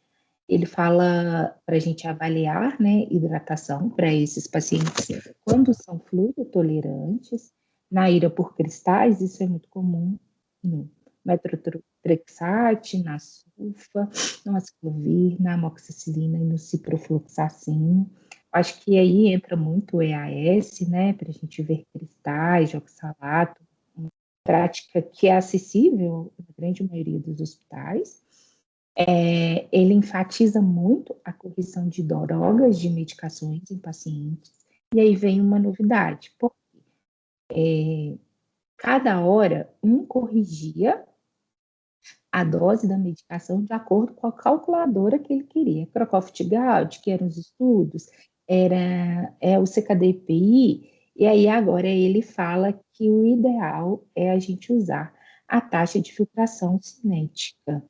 Ele fala para a gente avaliar, né, hidratação para esses pacientes quando são fluidotolerantes. Na ira por cristais, isso é muito comum no metotrexate, na sulfa, no aciclovir, na amoxicilina e no ciprofloxacino. Acho que aí entra muito o EAS, né, para a gente ver cristais de oxalato, uma prática que é acessível na grande maioria dos hospitais. Ele enfatiza muito a correção de drogas, de medicações em pacientes. E aí vem uma novidade, porque cada hora corrigia a dose da medicação de acordo com a calculadora que ele queria. Crocroft-Gaud, que eram os estudos, era o CKD-PI, e aí agora ele fala que o ideal é a gente usar a taxa de filtração cinética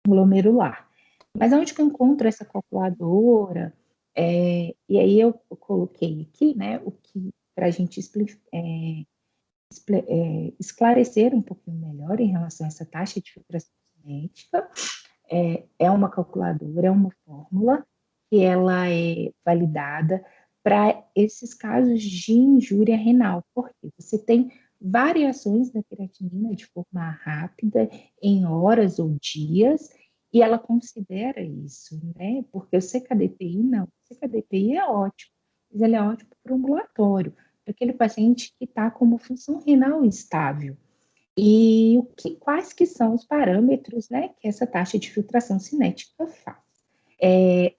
glomerular. Mas onde que eu encontro essa calculadora? E aí eu coloquei aqui, né, o que para a gente esclarecer um pouquinho melhor em relação a essa taxa de filtração cinética. É uma calculadora, é uma fórmula que ela é validada para esses casos de injúria renal, porque você tem variações da creatinina de forma rápida, em horas ou dias, e ela considera isso, né? Porque o CKD-PI não, o CKD-PI é ótimo, mas ele é ótimo para o ambulatório, para aquele paciente que está com uma função renal instável. E quais que são os parâmetros, né, que essa taxa de filtração cinética faz?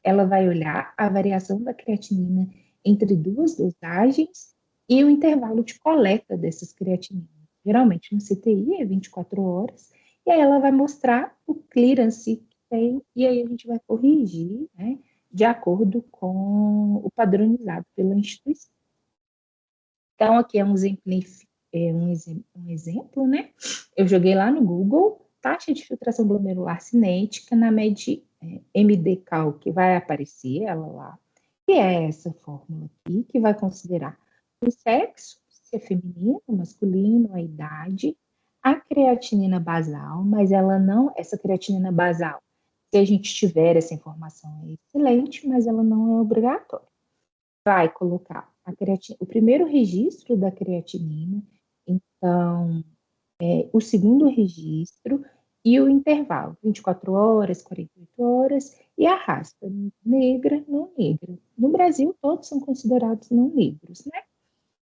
Ela vai olhar a variação da creatinina entre 2 dosagens e o intervalo de coleta dessas creatininas. Geralmente no CTI é 24 horas, e aí ela vai mostrar o clearance que tem, e aí a gente vai corrigir, né, de acordo com o padronizado pela instituição. Então, aqui é um um exemplo, né? Eu joguei lá no Google, taxa de filtração glomerular cinética na MD-Cal, que vai aparecer ela lá, que é essa fórmula aqui, que vai considerar o sexo, se é feminino, masculino, a idade, a creatinina basal, mas ela não, essa creatinina basal, se a gente tiver essa informação é excelente, mas ela não é obrigatória. Vai colocar o primeiro registro da creatinina, então, o segundo registro e o intervalo, 24 horas, 48 horas, e a raça, negra, não negra. No Brasil, todos são considerados não negros, né?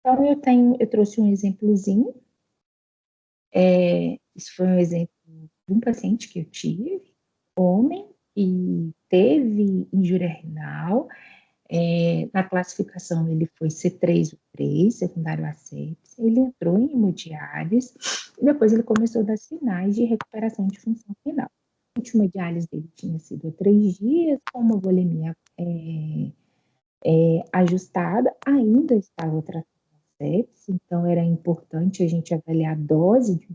Então, eu trouxe um exemplozinho, isso foi um exemplo de um paciente que eu tive, homem, e teve injúria renal. Na classificação, ele foi C3 ou 3, secundário a sepsis. Ele entrou em hemodiálise e depois ele começou a dar sinais de recuperação de função renal. A última diálise dele tinha sido há 3 dias, com uma volemia ajustada, ainda estava tratando a sepsis, então era importante a gente avaliar a dose de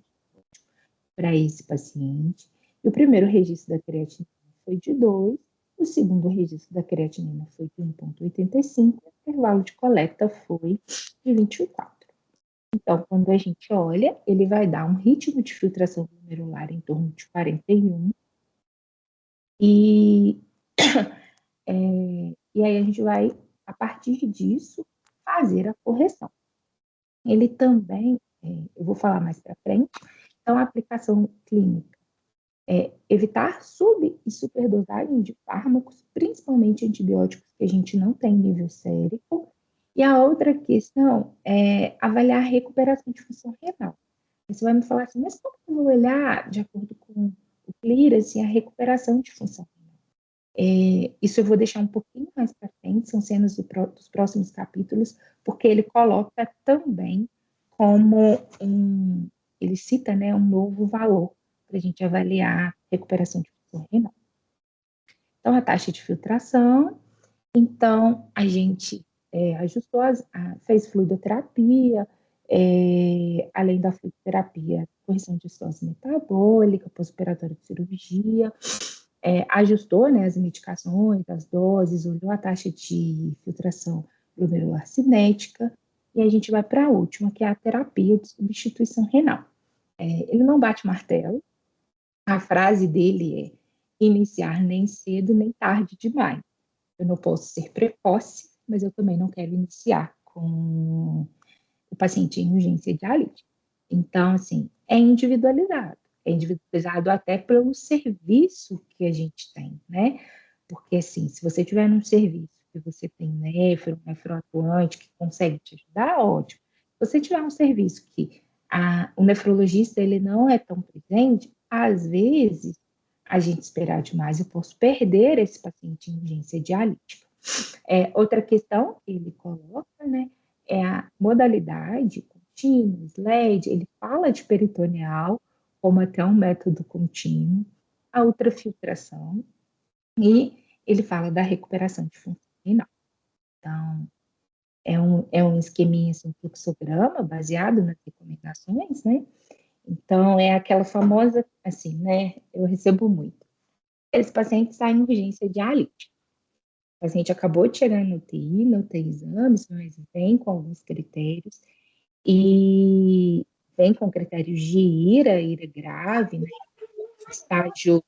para esse paciente. E o primeiro registro da creatinina foi de 2, o segundo registro da creatinina foi de 1,85, o intervalo de coleta foi de 24. Então, quando a gente olha, ele vai dar um ritmo de filtração glomerular em torno de 41, e aí a gente vai, a partir disso, fazer a correção. Ele também, eu vou falar mais para frente, então a aplicação clínica evitar sub- e superdosagem de fármacos, principalmente antibióticos que a gente não tem nível sérico. E a outra questão é avaliar a recuperação de função renal. Você vai me falar assim, mas como eu vou olhar, de acordo com o clearance, a recuperação de função renal? Isso eu vou deixar um pouquinho mais para frente, são cenas dos próximos capítulos, porque ele coloca também como ele cita, né, um novo valor para a gente avaliar a recuperação de função renal. Então, a taxa de filtração, então, a gente ajustou, fez fluidoterapia, além da fluidoterapia, correção de estrose metabólica, pós-operatório de cirurgia, ajustou, né, as medicações, as doses, olhou a taxa de filtração glomerular cinética, e a gente vai para a última, que é a terapia de substituição renal. Ele não bate martelo, a frase dele é: iniciar nem cedo nem tarde demais. Eu não posso ser precoce, mas eu também não quero iniciar com o paciente em urgência dialítica. Então, assim, é individualizado até pelo serviço que a gente tem, né? Porque, assim, se você tiver num serviço que você tem um nefroatuante que consegue te ajudar, ótimo. Se você tiver um serviço que o nefrologista ele não é tão presente, às vezes, a gente esperar demais, eu posso perder esse paciente em urgência dialítica. Outra questão que ele coloca, né, é a modalidade contínuo, SLED, ele fala de peritoneal como até um método contínuo, a ultrafiltração, e ele fala da recuperação de função renal. Então, é um esqueminha, assim, um fluxograma baseado nas recomendações, né? Então, é aquela famosa, assim, né? Eu recebo muito. Esse paciente está em urgência dialítica. O paciente acabou de chegar no UTI, não tem exames, mas vem com alguns critérios, e vem com critérios de ira grave, né? Estágio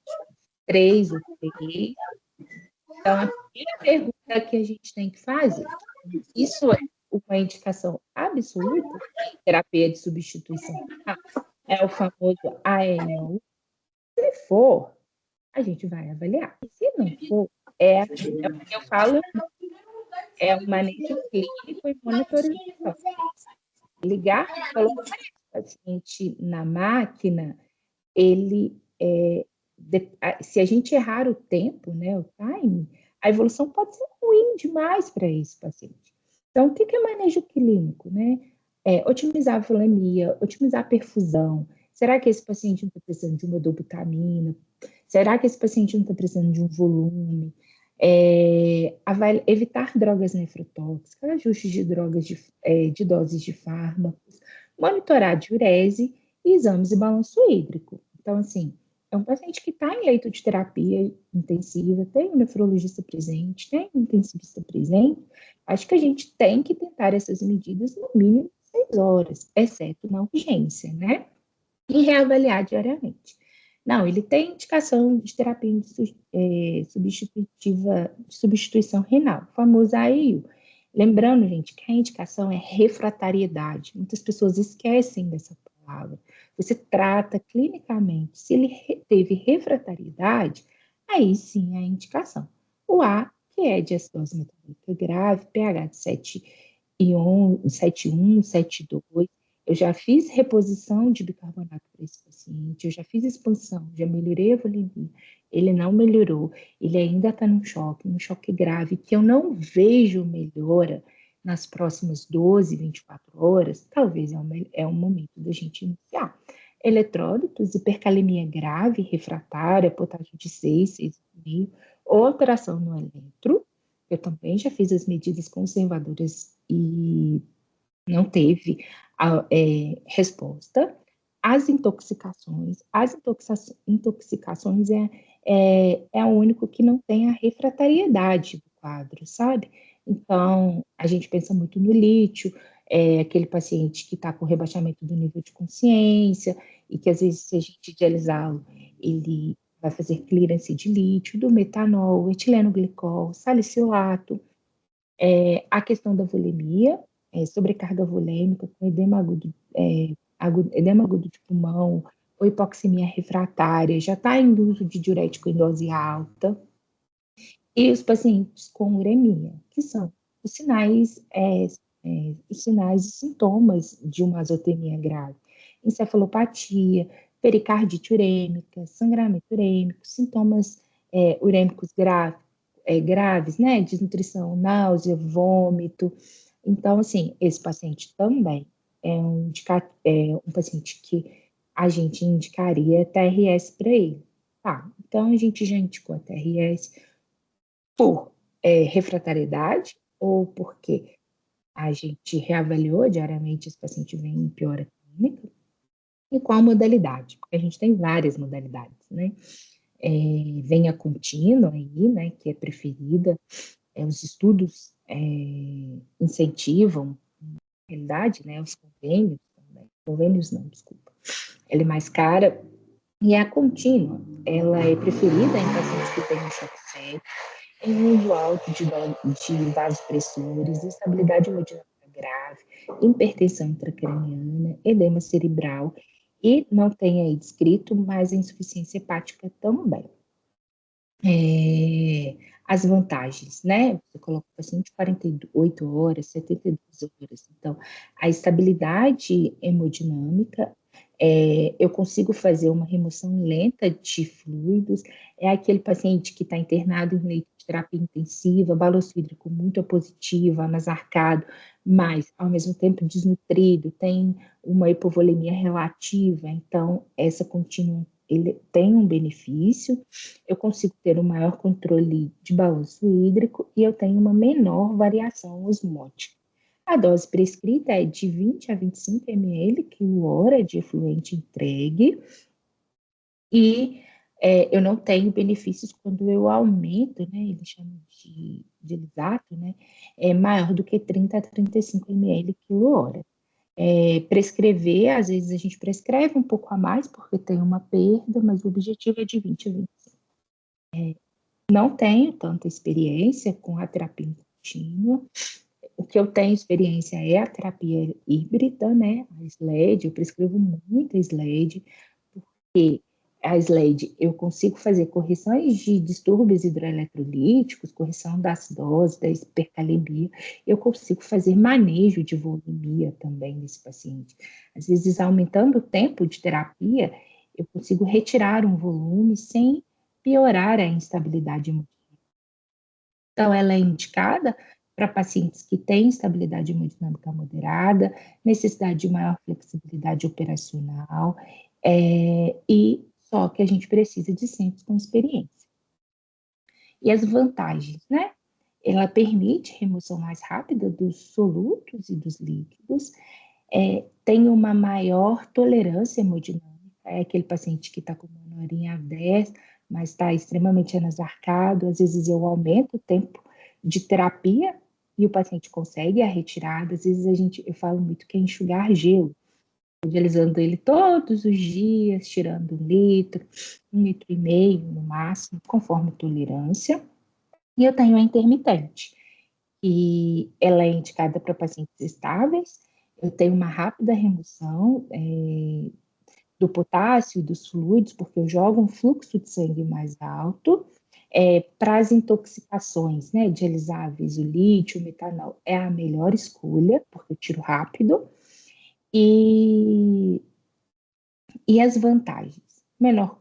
3 ou 3. Então, a primeira pergunta que a gente tem que fazer, isso é uma indicação absoluta em terapia de substituição? É o famoso ANO. Se for, a gente vai avaliar. Se não for, é o que eu falo, é o manejo clínico e monitorização. Ligar, colocar o paciente na máquina, se a gente errar o tempo, né, o time, a evolução pode ser ruim demais para esse paciente. Então, o que é manejo clínico, né? Otimizar a volemia, otimizar a perfusão. Será que esse paciente não está precisando de uma dobutamina? Será que esse paciente não está precisando de um volume? Evitar drogas nefrotóxicas, ajustes de drogas de doses de fármacos, monitorar a diurese e exames de balanço hídrico. Então, assim, é um paciente que está em leito de terapia intensiva, tem um nefrologista presente, tem um intensivista presente. Acho que a gente tem que tentar essas medidas no mínimo 6 horas, exceto na urgência, né? E reavaliar diariamente. Não, ele tem indicação de terapia substitutiva, de substituição renal, o famoso AIU. Lembrando, gente, que a indicação é refratariedade. Muitas pessoas esquecem dessa palavra. Você trata clinicamente. Se ele teve refratariedade, aí sim é a indicação. O A, que é de acidose metabólica grave, pH de 7,1, 7,2. Eu já fiz reposição de bicarbonato para esse paciente, eu já fiz expansão, já melhorei a volemia. Ele não melhorou, ele ainda está num choque grave, que eu não vejo melhora nas próximas 12, 24 horas, talvez é um momento da gente iniciar. Eletrólitos, hipercalemia grave, refratária, potássio de 6, 6,5, alteração no eletro. Eu também já fiz as medidas conservadoras e não teve resposta. As intoxicações é o único que não tem a refratariedade do quadro, sabe? Então, a gente pensa muito no lítio, aquele paciente que está com rebaixamento do nível de consciência, e que às vezes, se a gente dialisá-lo, ele vai fazer clearance de lítio, do metanol, etileno glicol, salicilato, a questão da volemia, sobrecarga volêmica, com edema agudo de pulmão, ou hipoxemia refratária, já está em uso de diurético em dose alta, e os pacientes com uremia, que são os sinais, os sinais e sintomas de uma azotemia grave, encefalopatia, pericardite urêmica, sangramento urêmico, sintomas urêmicos graves, né? Desnutrição, náusea, vômito. Então, assim, esse paciente também é um paciente que a gente indicaria TRS para ele. Tá, então a gente já indicou a TRS por refratariedade ou porque a gente reavaliou diariamente esse paciente vem em piora clínica, e qual modalidade? Porque a gente tem várias modalidades, né? Vem a contínua aí, né, que é preferida, os estudos incentivam, na realidade, né, os convênios não, desculpa, ela é mais cara, e a contínua, ela é preferida em pacientes que têm um choque séptico, em uso alto de vasopressores, instabilidade hemodinâmica grave, hipertensão intracraniana, edema cerebral, e não tem aí descrito, mas a insuficiência hepática também. As vantagens, né? Você coloca o paciente 48 horas, 72 horas. Então, a estabilidade hemodinâmica, eu consigo fazer uma remoção lenta de fluidos. É aquele paciente que está internado em leito de terapia intensiva, balanço hídrico muito positivo, anasarcado, mas ao mesmo tempo desnutrido, tem uma hipovolemia relativa. Então, essa contínua ele tem um benefício, eu consigo ter um maior controle de balanço hídrico e eu tenho uma menor variação osmótica. A dose prescrita é de 20 a 25 ml quilo-hora de efluente entregue e eu não tenho benefícios quando eu aumento, né, eles chamam de lisato, né, maior do que 30 a 35 ml quilo-hora. Prescrever, às vezes a gente prescreve um pouco a mais, porque tem uma perda, mas o objetivo é de 20 a 25. Não tenho tanta experiência com a terapia contínua. O que eu tenho experiência é a terapia híbrida, né? A SLED, eu prescrevo muita SLED, porque a SLED eu consigo fazer correções de distúrbios hidroeletrolíticos, correção da acidose, da hipercalemia, eu consigo fazer manejo de volemia também nesse paciente. Às vezes, aumentando o tempo de terapia, eu consigo retirar um volume sem piorar a instabilidade hemodinâmica. Então, ela é indicada para pacientes que têm instabilidade hemodinâmica moderada, necessidade de maior flexibilidade operacional, e só que a gente precisa de centros com experiência. E as vantagens, né? Ela permite remoção mais rápida dos solutos e dos líquidos, tem uma maior tolerância hemodinâmica, é aquele paciente que está com monorinha 10, mas está extremamente anasarcado, às vezes eu aumento o tempo de terapia e o paciente consegue a retirada, às vezes eu falo muito que é enxugar gelo, utilizando ele todos os dias, tirando 1,5 litro no máximo, conforme tolerância. E eu tenho a intermitente, e ela é indicada para pacientes estáveis. Eu tenho uma rápida remoção do potássio e dos fluidos, porque eu jogo um fluxo de sangue mais alto. Para as intoxicações, né, dialisáveis, o lítio, o metanol, é a melhor escolha, porque eu tiro rápido. E as vantagens? Menor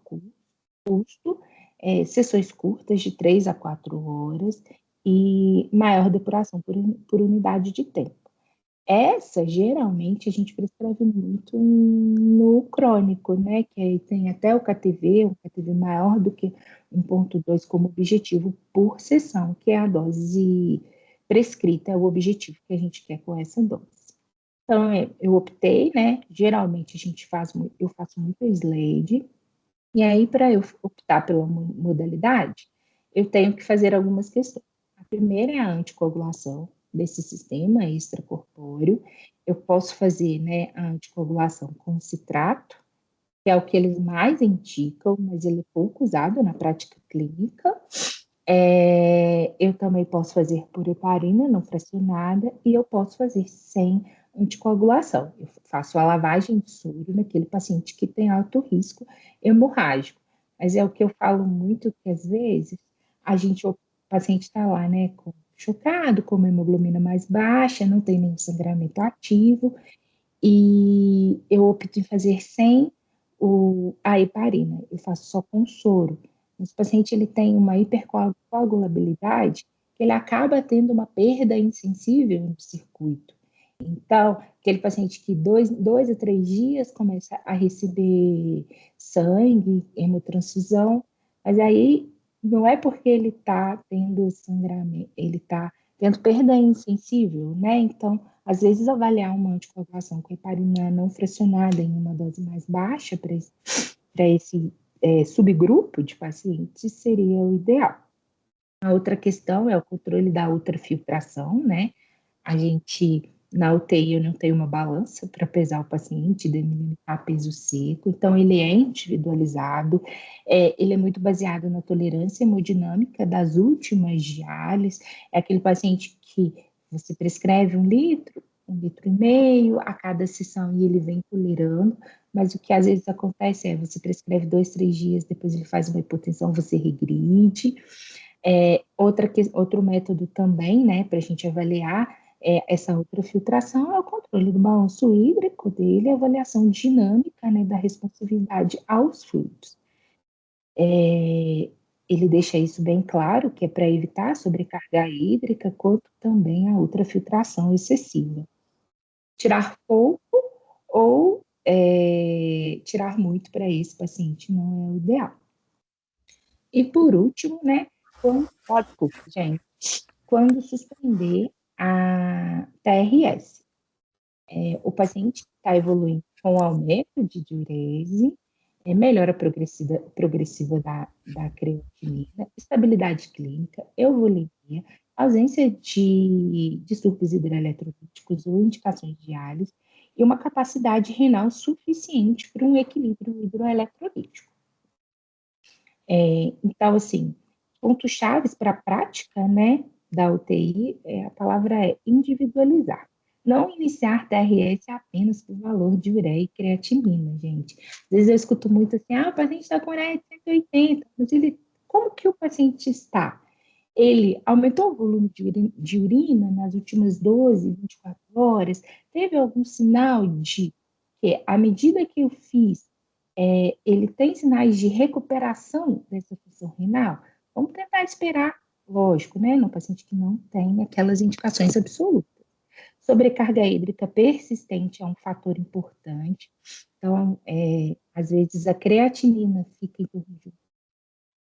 custo, sessões curtas de 3 a 4 horas e maior depuração por unidade de tempo. Essa, geralmente, a gente prescreve muito no crônico, né? Que aí tem até o KTV, um KTV maior do que 1,2 como objetivo por sessão, que é a dose prescrita, é o objetivo que a gente quer com essa dose. Então, eu optei, né? Geralmente eu faço muito SLADE, e aí, para eu optar pela modalidade, eu tenho que fazer algumas questões. A primeira é a anticoagulação desse sistema extracorpóreo. Eu posso fazer, né, a anticoagulação com citrato, que é o que eles mais indicam, mas ele é pouco usado na prática clínica. Eu também posso fazer por heparina não fracionada e eu posso fazer sem anticoagulação. Eu faço a lavagem de soro naquele paciente que tem alto risco hemorrágico. Mas é o que eu falo muito, que às vezes o paciente está lá, né, chocado, com uma hemoglobina mais baixa, não tem nenhum sangramento ativo, e eu opto em fazer sem a heparina, eu faço só com soro. Esse paciente ele tem uma hipercoagulabilidade que ele acaba tendo uma perda insensível no circuito. Então, aquele paciente que 2 a 3 dias começa a receber sangue, hemotransfusão, mas aí não é porque ele está tendo sangramento, ele está tendo perda insensível, né? Então, às vezes, avaliar uma anticoagulação com heparina não fracionada em uma dose mais baixa para esse subgrupo de pacientes seria o ideal. A outra questão é o controle da ultrafiltração, né? A gente, na UTI, eu não tenho uma balança para pesar o paciente, delimitar peso seco, então ele é individualizado, ele é muito baseado na tolerância hemodinâmica das últimas diálises, é aquele paciente que você prescreve 1 litro, 1,5 litro a cada sessão e ele vem tolerando, mas o que às vezes acontece é você prescreve 2, 3 dias, depois ele faz uma hipotensão, você regride. Outro método também, né, para a gente avaliar essa ultrafiltração é o controle do balanço hídrico dele, a avaliação dinâmica, né, da responsividade aos fluidos. Ele deixa isso bem claro, que é para evitar a sobrecarga hídrica, quanto também a ultrafiltração excessiva. Tirar pouco ou tirar muito para esse paciente não é o ideal. E por último, né, desculpa, gente, quando suspender a TRS. O paciente está evoluindo com aumento de diurese, melhora progressiva da creatinina, estabilidade clínica, euvolemia, ausência de distúrbios hidroeletrolíticos ou indicações de diálise e uma capacidade renal suficiente para um equilíbrio hidroeletrolítico. Então, assim, pontos chaves para a prática, né, da UTI, a palavra é individualizar. Não iniciar TRS apenas por valor de ureia e creatinina, gente. Às vezes eu escuto muito assim, o paciente está com ureia de 180, mas como que o paciente está? Ele aumentou o volume de urina nas últimas 12, 24 horas? Teve algum sinal de que, à medida que eu fiz, ele tem sinais de recuperação dessa função renal? Vamos tentar esperar, lógico, né, no paciente que não tem aquelas indicações absolutas. Sobrecarga hídrica persistente é um fator importante. Então, às vezes a creatinina fica em torno de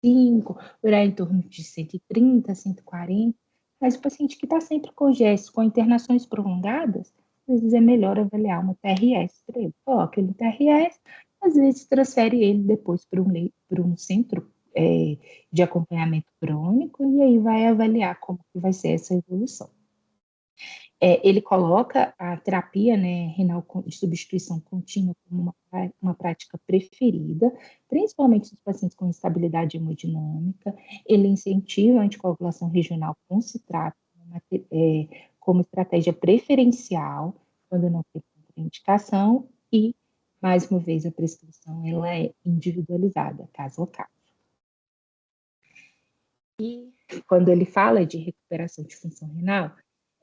5, ureia em torno de 130, 140, mas o paciente que está sempre congesto, com internações prolongadas, vezes é melhor avaliar uma TRS para ele. Coloca ele no TRS, às vezes transfere ele depois para um centro de acompanhamento crônico e aí vai avaliar como que vai ser essa evolução. Ele coloca a terapia, né, renal de substituição contínua como uma prática preferida, principalmente nos pacientes com instabilidade hemodinâmica. Ele incentiva a anticoagulação regional com citrato como estratégia preferencial, quando não tem contraindicação, e, mais uma vez, a prescrição ela é individualizada, caso a caso. E quando ele fala de recuperação de função renal,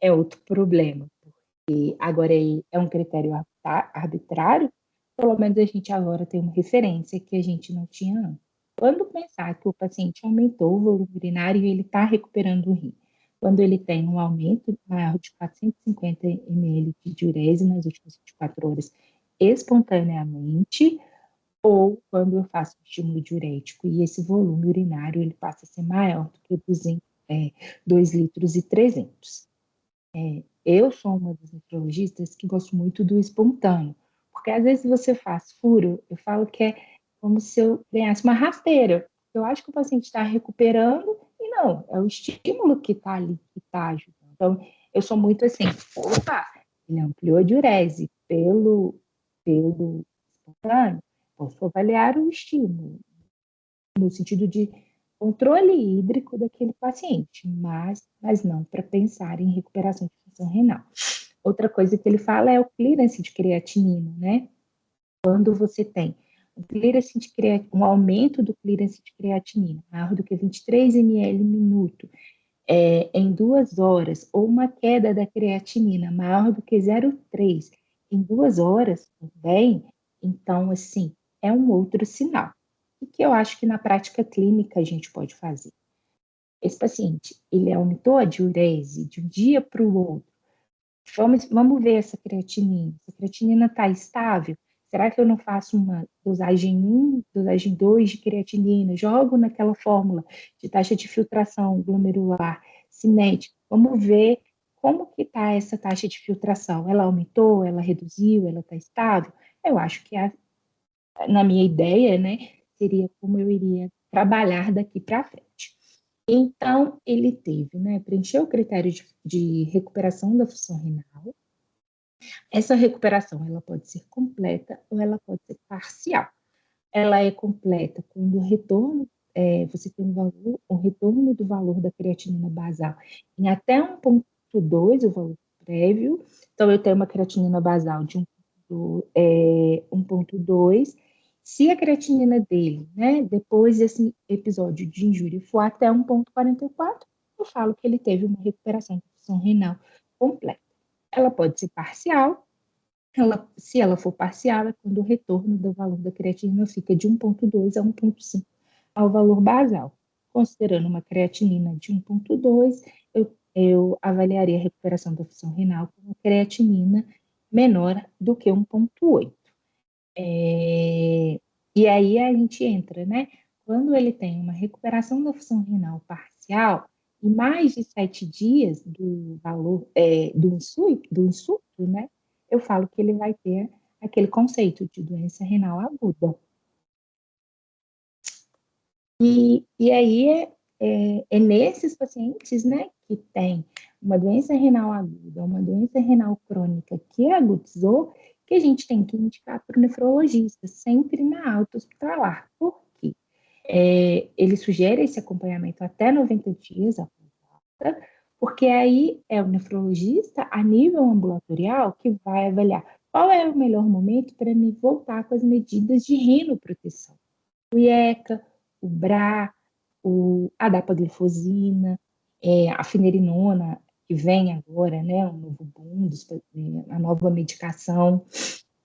é outro problema, porque agora é um critério arbitrário, pelo menos a gente agora tem uma referência que a gente não tinha antes. Quando pensar que o paciente aumentou o volume urinário e ele está recuperando o rim, quando ele tem um aumento maior de 450 ml de diurese nas últimas 24 horas espontaneamente, ou quando eu faço um estímulo diurético e esse volume urinário ele passa a ser maior do que 2 litros e 300. Eu sou uma das nefrologistas que gosto muito do espontâneo, porque às vezes você faz furo, eu falo que é como se eu ganhasse uma rasteira. Eu acho que o paciente está recuperando e não, é o estímulo que está ali, que está ajudando. Então, eu sou muito assim, opa, ele ampliou a diurese pelo espontâneo, posso avaliar o estímulo, no sentido de controle hídrico daquele paciente, mas não para pensar em recuperação de função renal. Outra coisa que ele fala é o clearance de creatinina, né? Quando você tem um aumento do clearance de creatinina maior do que 23 ml minuto em 2 horas, ou uma queda da creatinina maior do que 0,3 em 2 horas também, então, assim, é um outro sinal. O que eu acho que na prática clínica a gente pode fazer? Esse paciente, ele aumentou a diurese de um dia para o outro. Vamos ver essa creatinina. Se a creatinina está estável, será que eu não faço uma dosagem 1, dosagem 2 de creatinina? Jogo naquela fórmula de taxa de filtração glomerular cinética. Vamos ver como que está essa taxa de filtração. Ela aumentou, ela reduziu, ela está estável? Eu acho que na minha ideia, né, seria como eu iria trabalhar daqui para frente. Então, ele teve, né, preencheu o critério de recuperação da função renal. Essa recuperação, ela pode ser completa ou ela pode ser parcial. Ela é completa quando o retorno, você tem um retorno do valor da creatinina basal em até 1,2, o valor prévio. Então, eu tenho uma creatinina basal de 1,2. Se a creatinina dele, né, depois desse episódio de injúria, for até 1,44, eu falo que ele teve uma recuperação de função renal completa. Ela pode ser parcial. Se ela for parcial, é quando o retorno do valor da creatinina fica de 1,2 a 1,5 ao valor basal. Considerando uma creatinina de 1,2, eu avaliaria a recuperação da função renal com uma creatinina menor do que 1,8. E aí a gente entra, né? Quando ele tem uma recuperação da função renal parcial e mais de 7 dias do valor do insulto, né? Eu falo que ele vai ter aquele conceito de doença renal aguda. E aí é nesses pacientes, né, que tem uma doença renal aguda, uma doença renal crônica que agudizou, que a gente tem que indicar para o nefrologista, sempre na alta hospitalar. Por quê? Ele sugere esse acompanhamento até 90 dias após alta, porque aí é o nefrologista, a nível ambulatorial, que vai avaliar qual é o melhor momento para me voltar com as medidas de rinoproteção. O IECA, o BRA, a dapaglifosina, a finerinona, que vem agora, né, o novo boom, a nova medicação,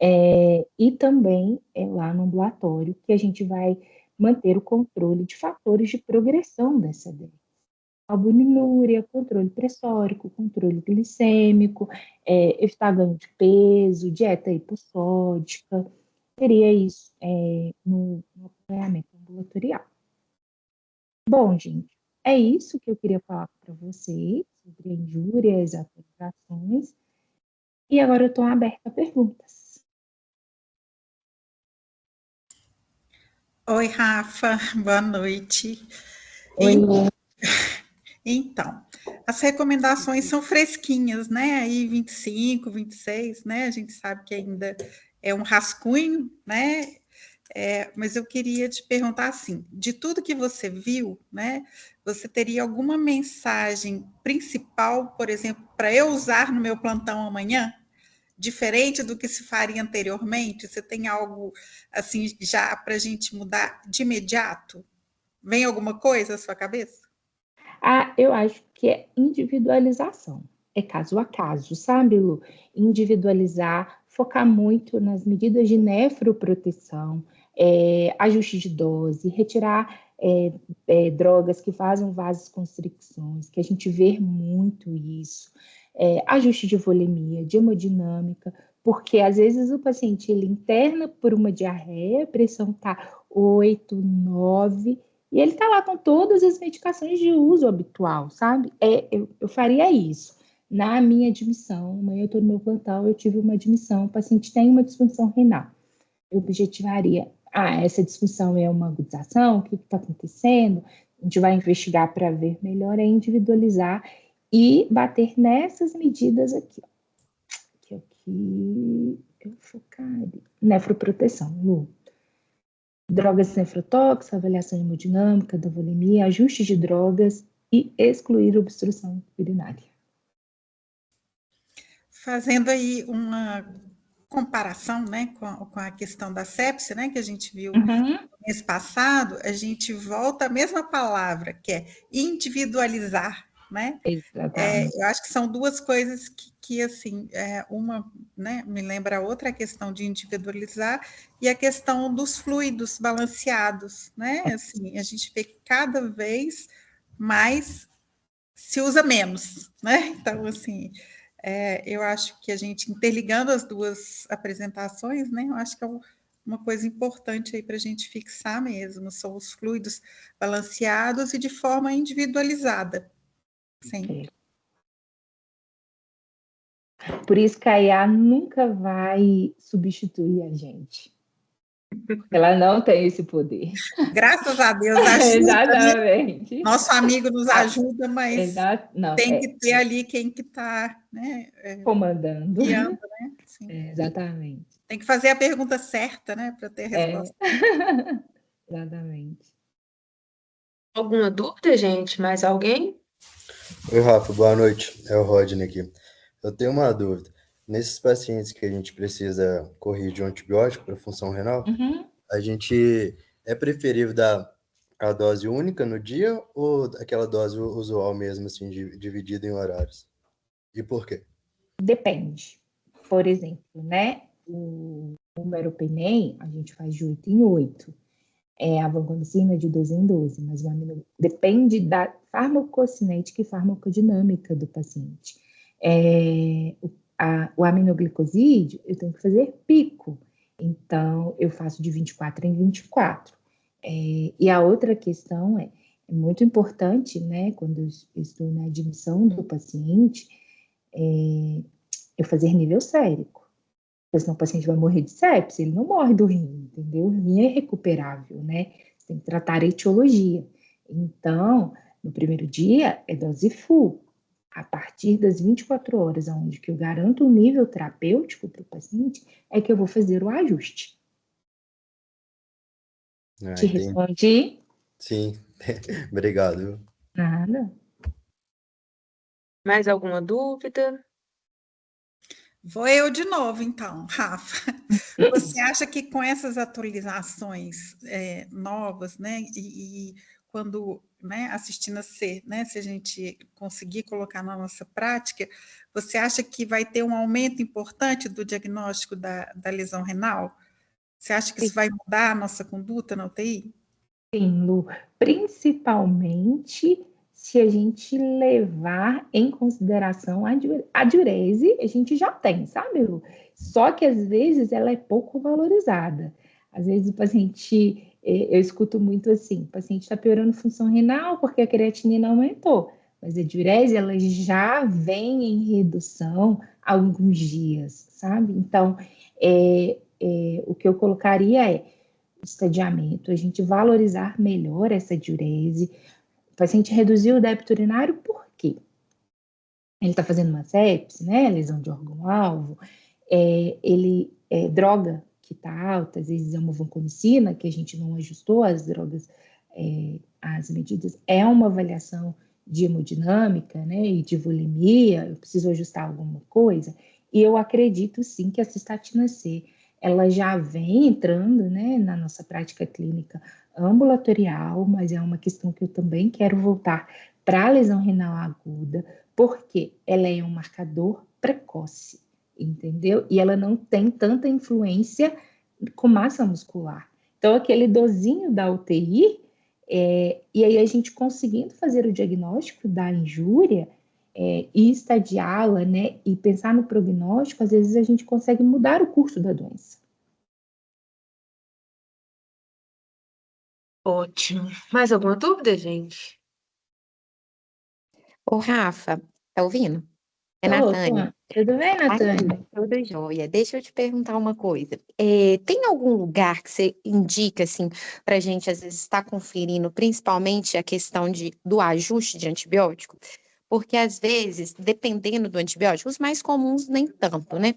e também lá no ambulatório, que a gente vai manter o controle de fatores de progressão dessa doença. Albuminúria, controle pressórico, controle glicêmico, evitar ganho de peso, dieta hipossódica, seria isso no acompanhamento ambulatorial. Bom, gente, é isso que eu queria falar para vocês sobre injúrias, atualizações. E agora eu estou aberta a perguntas. Oi, Rafa, boa noite. Oi, Lu. Então, as recomendações são fresquinhas, né? Aí 25, 26, né? A gente sabe que ainda é um rascunho, né? Mas eu queria te perguntar assim, de tudo que você viu, né? Você teria alguma mensagem principal, por exemplo, para eu usar no meu plantão amanhã? Diferente do que se faria anteriormente? Você tem algo assim já para a gente mudar de imediato? Vem alguma coisa à sua cabeça? Eu acho que é individualização. É caso a caso, sabe, Lu? Individualizar, focar muito nas medidas de nefroproteção, ajuste de dose, retirar drogas que fazem vasoconstricções, que a gente vê muito isso. Ajuste de volemia, de hemodinâmica, porque às vezes o paciente ele interna por uma diarreia, a pressão está 8, 9, e ele está lá com todas as medicações de uso habitual, sabe? Eu faria isso. Na minha admissão, amanhã eu estou no meu plantão, eu tive uma admissão, o paciente tem uma disfunção renal. Eu objetivaria, essa disfunção é uma agudização, o que está acontecendo? A gente vai investigar para ver melhor, é individualizar e bater nessas medidas aqui. Aqui eu focaria. Nefroproteção, Lu. Drogas nefrotóxicas, avaliação hemodinâmica da volemia, ajuste de drogas e excluir obstrução urinária. Fazendo aí uma comparação, né, com a questão da sepse, né, que a gente viu no mês passado, a gente volta à mesma palavra, que é individualizar, né? Eu acho que são duas coisas que assim, uma, né, me lembra a outra, a questão de individualizar e a questão dos fluidos balanceados, né? Assim, a gente vê que cada vez mais se usa menos, né? Então, assim, eu acho que a gente interligando as duas apresentações, né? Eu acho que é uma coisa importante aí para a gente fixar mesmo, são os fluidos balanceados e de forma individualizada. Sim. Por isso que a IA nunca vai substituir a gente. Ela não tem esse poder. Graças a Deus ajuda, exatamente. Né? Nosso amigo nos ajuda, mas tem que ter ali quem que está, né, comandando. Guiando, né? Sim. Exatamente. Tem que fazer a pergunta certa, né, para ter a resposta. Exatamente. Alguma dúvida, gente? Mais alguém? Oi, Rafa, boa noite. É o Rodney aqui. Eu tenho uma dúvida. Nesses pacientes que a gente precisa corrigir um antibiótico para função renal, a gente é preferível dar a dose única no dia ou aquela dose usual mesmo, assim, dividida em horários? E por quê? Depende. Por exemplo, né, o meropenem a gente faz de 8 em 8. A vancomicina de 12 em 12, mas depende da farmacocinética e farmacodinâmica do paciente. O aminoglicosídeo, eu tenho que fazer pico, então eu faço de 24 em 24. E a outra questão é muito importante, né, quando eu estou na admissão do paciente, eu fazer nível sérico. Porque senão o paciente vai morrer de sepse, ele não morre do rim, entendeu? O rim é recuperável, né? Você tem que tratar a etiologia. Então, no primeiro dia, é dose full. A partir das 24 horas, onde que eu garanto o nível terapêutico para o paciente, é que eu vou fazer o ajuste. Te respondi? Sim, obrigado. Nada. Mais alguma dúvida? Vou eu de novo, então, Rafa. Você acha que com essas atualizações novas, né, e quando, né, assistindo a ser, né, se a gente conseguir colocar na nossa prática, você acha que vai ter um aumento importante do diagnóstico da lesão renal? Você acha que isso vai mudar a nossa conduta na UTI? Sim, Lu. Principalmente se a gente levar em consideração a diurese, a gente já tem, sabe, Lu? Só que às vezes ela é pouco valorizada. Às vezes o paciente, eu escuto muito assim, o paciente está piorando função renal porque a creatinina aumentou. mas a diurese ela já vem em redução há alguns dias, sabe? Então, o que eu colocaria é o estadiamento, a gente valorizar melhor essa diurese, o paciente reduzir o débito urinário, por quê? Ele está fazendo uma sepse, né, lesão de órgão-alvo, droga que está alta, às vezes é uma vancomicina, que a gente não ajustou as drogas, as medidas, é uma avaliação de hemodinâmica, né, e de volemia, eu preciso ajustar alguma coisa, e eu acredito sim que a cistatina C, ela já vem entrando, né, na nossa prática clínica ambulatorial, mas é uma questão que eu também quero voltar para a lesão renal aguda, porque ela é um marcador precoce, entendeu? E ela não tem tanta influência com massa muscular. Então, aquele dozinho da UTI, e aí a gente conseguindo fazer o diagnóstico da injúria e estadiá-la, né, e pensar no prognóstico, às vezes a gente consegue mudar o curso da doença. Ótimo. Mais alguma dúvida, gente? Ô, Rafa, tá ouvindo? É Natânia. Tudo bem, Natânia? Tudo jóia. Deixa eu te perguntar uma coisa. Tem algum lugar que você indica, assim, pra gente, às vezes, estar conferindo, principalmente a questão do ajuste de antibiótico? Porque, às vezes, dependendo do antibiótico, os mais comuns nem tanto, né?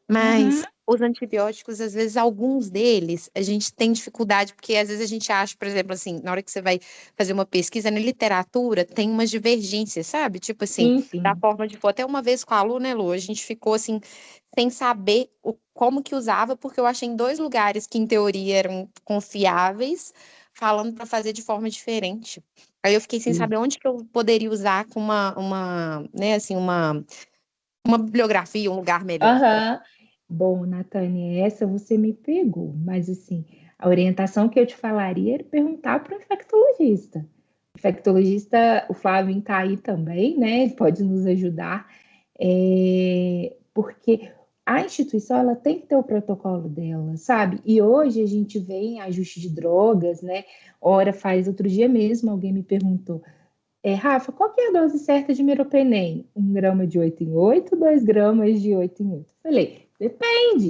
Mas os antibióticos, às vezes, alguns deles, a gente tem dificuldade, porque às vezes a gente acha, por exemplo, assim, na hora que você vai fazer uma pesquisa na literatura, tem umas divergências, sabe? Tipo assim, sim. da forma de for. Até uma vez com a Lu, né, Lu? A gente ficou assim, sem saber como que usava, porque eu achei em 2 lugares que, em teoria, eram confiáveis, falando para fazer de forma diferente. Aí eu fiquei sem saber onde que eu poderia usar com né, assim, uma bibliografia, um lugar melhor. Bom, Natânia, essa você me pegou, mas assim, a orientação que eu te falaria era perguntar para o infectologista. O infectologista, o Flávio está aí também, né? Ele pode nos ajudar, porque a instituição ela tem que ter o protocolo dela, sabe? E hoje a gente vê em ajuste de drogas, né? Outro dia mesmo, alguém me perguntou, Rafa, qual que é a dose certa de meropenem? 1 grama de 8 em 8, 2 gramas de 8 em 8. Falei,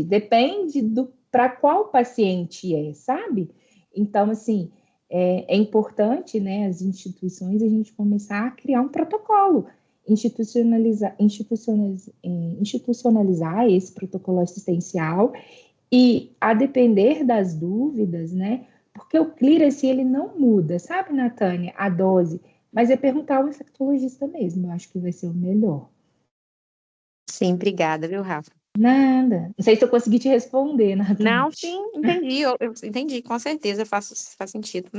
depende para qual paciente sabe? Então, assim, é importante, né, as instituições, a gente começar a criar um protocolo, institucionalizar esse protocolo assistencial e, a depender das dúvidas, né, porque o clearance, ele não muda, sabe, Natânia, a dose, mas é perguntar ao infectologista mesmo, eu acho que vai ser o melhor. Sim, obrigada, viu, Rafa? Nada. Não sei se eu consegui te responder, Natânia. Não, sim, entendi. Eu entendi, com certeza faz sentido.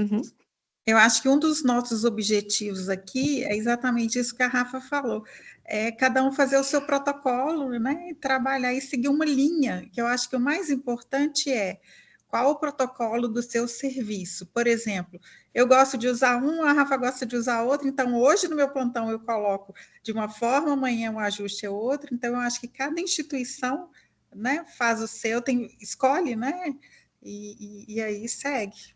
Eu acho que um dos nossos objetivos aqui é exatamente isso que a Rafa falou. É cada um fazer o seu protocolo, né? E trabalhar e seguir uma linha, que eu acho que o mais importante é qual o protocolo do seu serviço. Por exemplo, eu gosto de usar um, a Rafa gosta de usar outro, então hoje no meu plantão eu coloco de uma forma, amanhã o ajuste é outro, então eu acho que cada instituição, né, faz o seu, escolhe, né? E aí segue.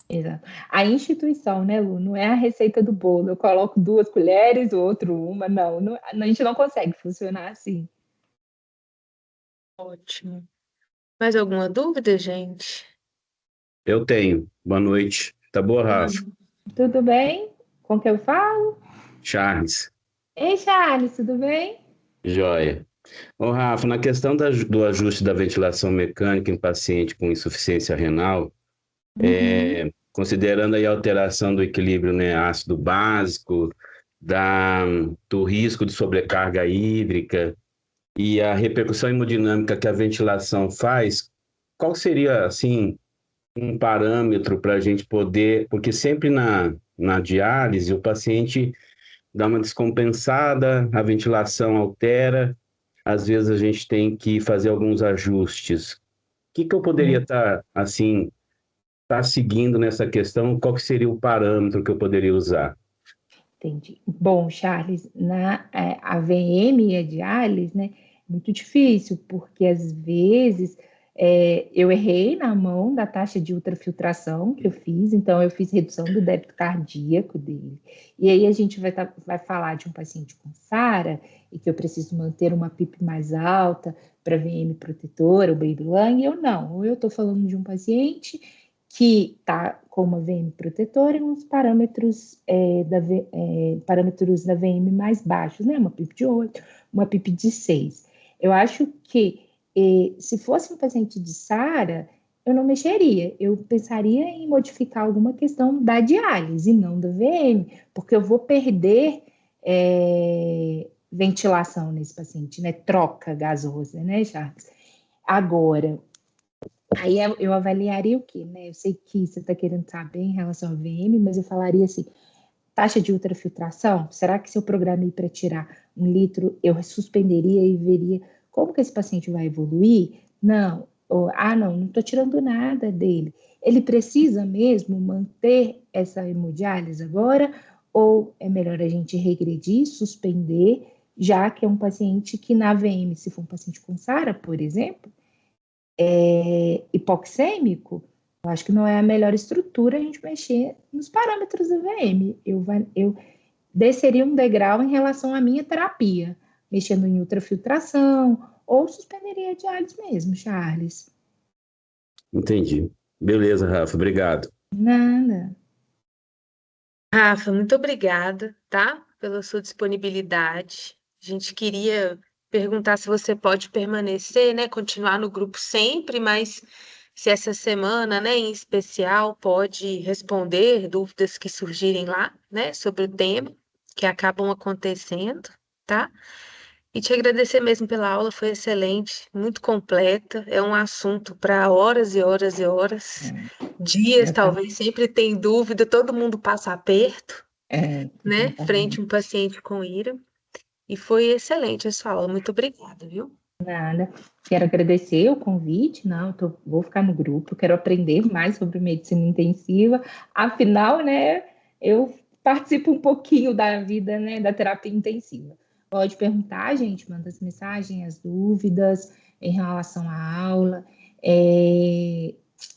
Exato. A instituição, né, Lu, não é a receita do bolo. Eu coloco 2 colheres, o outro uma. Não, a gente não consegue funcionar assim. Ótimo. Mais alguma dúvida, gente? Eu tenho. Boa noite. Tá boa, Rafa? Tudo bem? Com que eu falo? Charles. Ei, Charles, tudo bem? Joia. Ô, Rafa, na questão do ajuste da ventilação mecânica em paciente com insuficiência renal, considerando aí a alteração do equilíbrio, né, ácido básico, do risco de sobrecarga hídrica e a repercussão hemodinâmica que a ventilação faz, qual seria, assim, um parâmetro para a gente poder... Porque sempre na diálise o paciente dá uma descompensada, a ventilação altera, às vezes a gente tem que fazer alguns ajustes. O que eu poderia estar, assim, seguindo nessa questão? Qual que seria o parâmetro que eu poderia usar? Entendi. Bom, Charles, na AVM e a diálise, né, muito difícil, porque às vezes Eu errei na mão da taxa de ultrafiltração que eu fiz, então eu fiz redução do débito cardíaco dele. E aí a gente vai falar de um paciente com SARA e que eu preciso manter uma PIP mais alta para VM protetora, o Baby Lung, eu não. Ou eu estou falando de um paciente que está com uma VM protetora e uns parâmetros, parâmetros da VM mais baixos, né? Uma PIP de 8, uma PIP de 6. Eu acho que se fosse um paciente de SARA, eu não mexeria. Eu pensaria em modificar alguma questão da diálise, não da VM, porque eu vou perder ventilação nesse paciente, né? Troca gasosa, né, Charles? Agora, aí eu avaliaria o quê, né? Eu sei que você está querendo saber em relação ao VM, mas eu falaria assim, taxa de ultrafiltração, será que se eu programei para tirar 1 litro, eu suspenderia e veria como que esse paciente vai evoluir? Não, não estou tirando nada dele. Ele precisa mesmo manter essa hemodiálise agora? Ou é melhor a gente regredir, suspender, já que é um paciente que na VM, se for um paciente com SARA, por exemplo, hipoxêmico, eu acho que não é a melhor estrutura a gente mexer nos parâmetros da VM. Eu desceria um degrau em relação à minha terapia, mexendo em ultrafiltração, ou suspenderia a diálise mesmo, Charles. Entendi. Beleza, Rafa, obrigado. Nada. Rafa, muito obrigada, tá? Pela sua disponibilidade. A gente queria perguntar se você pode permanecer, né? Continuar no grupo sempre, mas se essa semana, né, em especial, pode responder dúvidas que surgirem lá, né, sobre o tema, que acabam acontecendo, tá? E te agradecer mesmo pela aula, foi excelente, muito completa. É um assunto para horas e horas e horas, dias, talvez, sempre tem dúvida, todo mundo passa aperto, né? Frente a um paciente com IRA. E foi excelente a sua aula, muito obrigada, viu? Nada. Quero agradecer o convite. Não, vou ficar no grupo, quero aprender mais sobre medicina intensiva. Afinal, né, eu participo um pouquinho da vida, né, da terapia intensiva. Pode perguntar, gente, manda as mensagens, as dúvidas em relação à aula.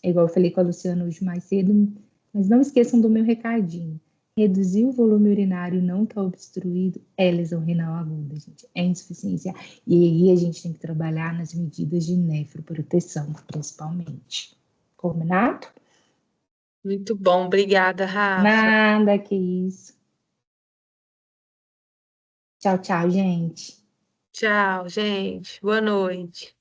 Igual eu falei com a Luciana hoje mais cedo, mas não esqueçam do meu recadinho. Reduzir o volume urinário não está obstruído é lesão renal aguda, gente, é insuficiência. E aí a gente tem que trabalhar nas medidas de nefroproteção, principalmente. Combinado? Muito bom, obrigada, Rafa. Nada, que isso. Tchau, tchau, gente. Tchau, gente. Boa noite.